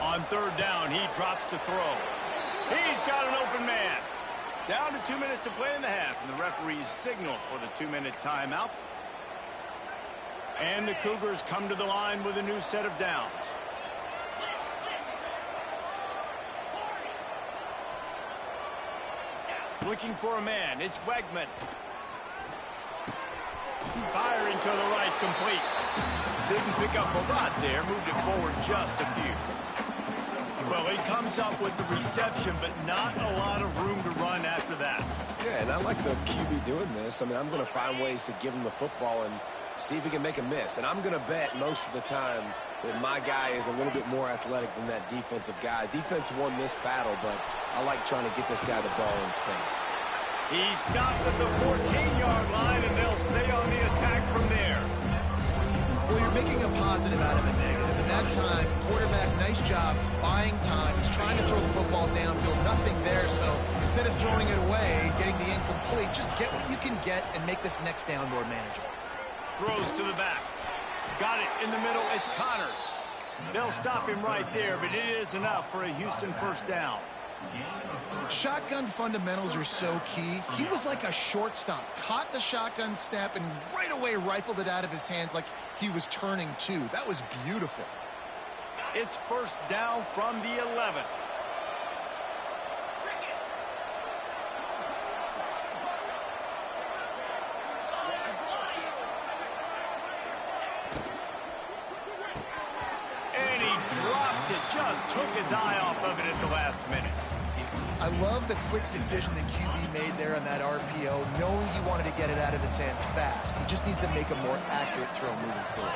A: On 3rd down, he drops to throw. He's got an open man. Down to 2 minutes to play in the half, and the referees signal for the 2-minute timeout. And the Cougars come to the line with a new set of downs. Looking for a man. It's Wegman. Firing to the right, complete. Didn't pick up a lot there. Moved it forward just a few. Well, he comes up with the reception, but not a lot of room to run after that.
B: Yeah, and I like the QB doing this. I mean, I'm going to find ways to give him the football and see if he can make a miss. And I'm going to bet most of the time that my guy is a little bit more athletic than that defensive guy. Defense won this battle, but I like trying to get this guy the ball in space.
A: He stopped at the 14-yard line, and they'll stay on the attack from there.
C: Well, you're making a positive out of a negative. And that time, quarterback, nice job buying time. He's trying to throw the football downfield. Nothing there, so instead of throwing it away, getting the incomplete, just get what you can get and make this next down more manageable.
A: Throws to the back. Got it in the middle. It's Connors. They'll stop him right there, but it is enough for a Houston first down.
C: Shotgun fundamentals are so key. He was like a shortstop. Caught the shotgun snap and right away rifled it out of his hands like he was turning two. That was beautiful.
A: It's first down from the 11. And he drops it. Just took his eye off of it at the last minute.
C: I love the quick decision that QB made there on that RPO, knowing he wanted to get it out of his hands fast. He just needs to make a more accurate throw moving forward.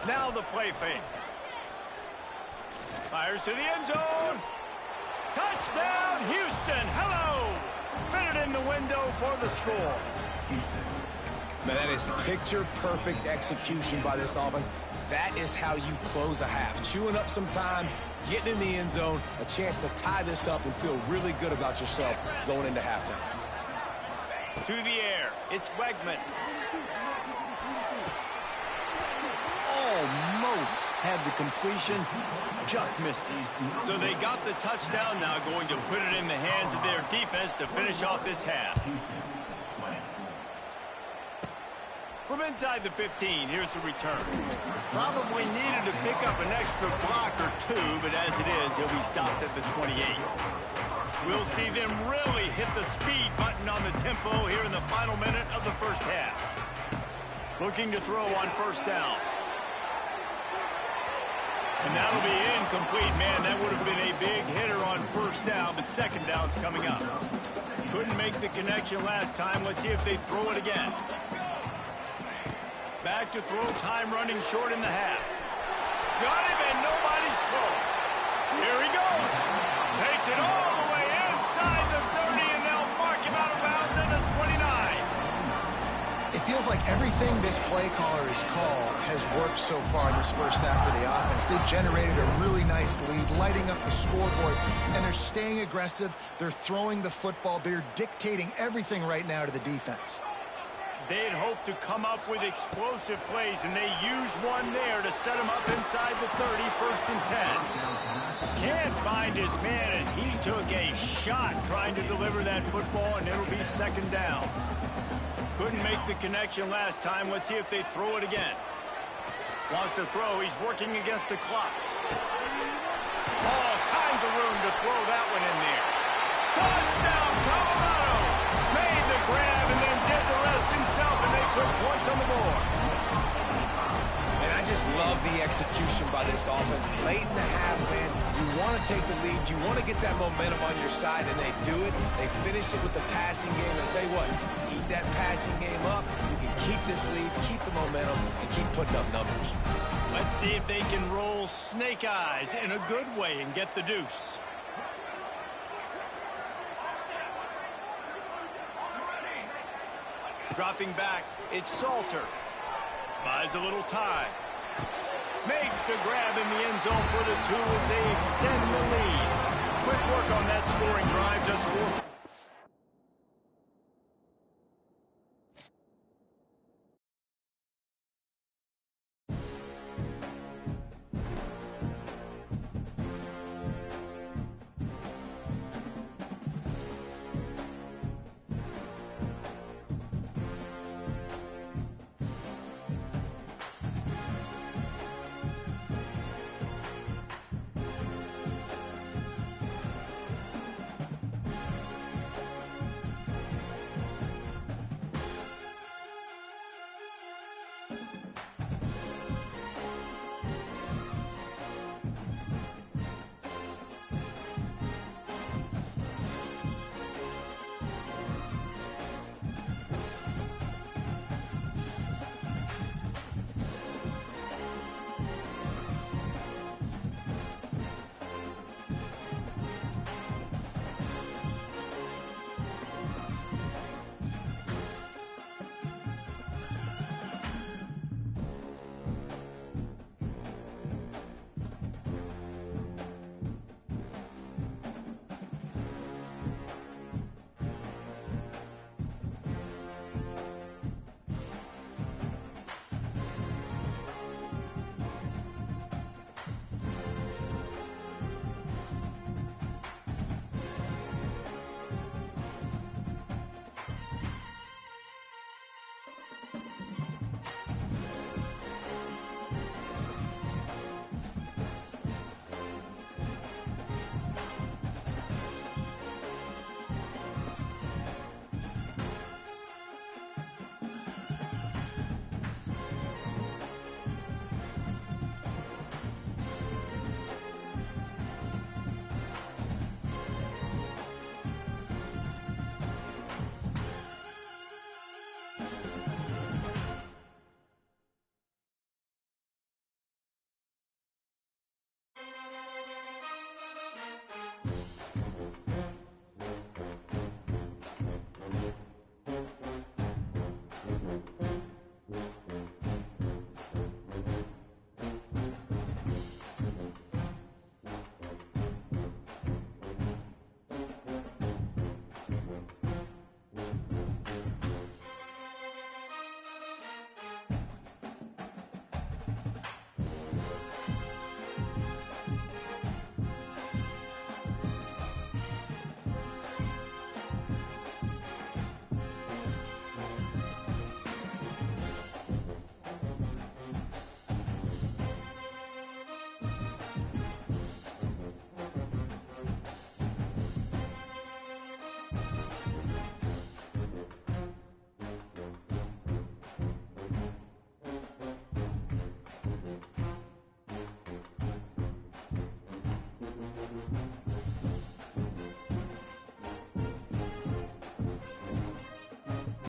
A: Now the play fake. Fires to the end zone. Touchdown, Houston. Hello. Fit it in the window for the score.
B: Man, that is picture-perfect execution by this offense. That is how you close a half. Chewing up some time, getting in the end zone, a chance to tie this up and feel really good about yourself going into halftime.
A: To the air, it's Wegman. Almost had the completion, just missed it. So they got the touchdown, now going to put it in the hands of their defense to finish off this half. From inside the 15, here's the return. Probably needed to pick up an extra block or two, but as it is, he'll be stopped at the 28. We'll see them really hit the speed button on the tempo here in the final minute of the first half. Looking to throw on first down. And that'll be incomplete. Man, that would have been a big hitter on first down, but second down's coming up. Couldn't make the connection last time. Let's see if they throw it again. Back to throw, time running short in the half. Got him, and nobody's close. Here he goes. Takes it all the way inside the 30, and they'll mark him out of bounds at the 29.
C: It feels like everything this play caller has called has worked so far in this first half for the offense. They've generated a really nice lead, lighting up the scoreboard, and they're staying aggressive. They're throwing the football. They're dictating everything right now to the defense.
A: They'd hoped to come up with explosive plays, and they used one there to set him up inside the 30, first and 10. Can't find his man as he took a shot trying to deliver that football, and it'll be second down. Couldn't make the connection last time. Let's see if they throw it again. Wants to throw. He's working against the clock. All kinds of room to throw that one in there. Touchdown, Colorado! Made the grab and then did the rest himself, and they put points on the board.
B: And I just love the execution by this offense. Late in the half, man, you want to take the lead. You want to get that momentum on your side, and they do it. They finish it with the passing game. And I'll tell you what, keep that passing game up. You can keep this lead, keep the momentum, and keep putting up numbers.
A: Let's see if they can roll snake eyes in a good way and get the deuce. Dropping back, it's Salter. Buys a little time. Makes the grab in the end zone for the two as they extend the lead. Quick work on that scoring drive, just 4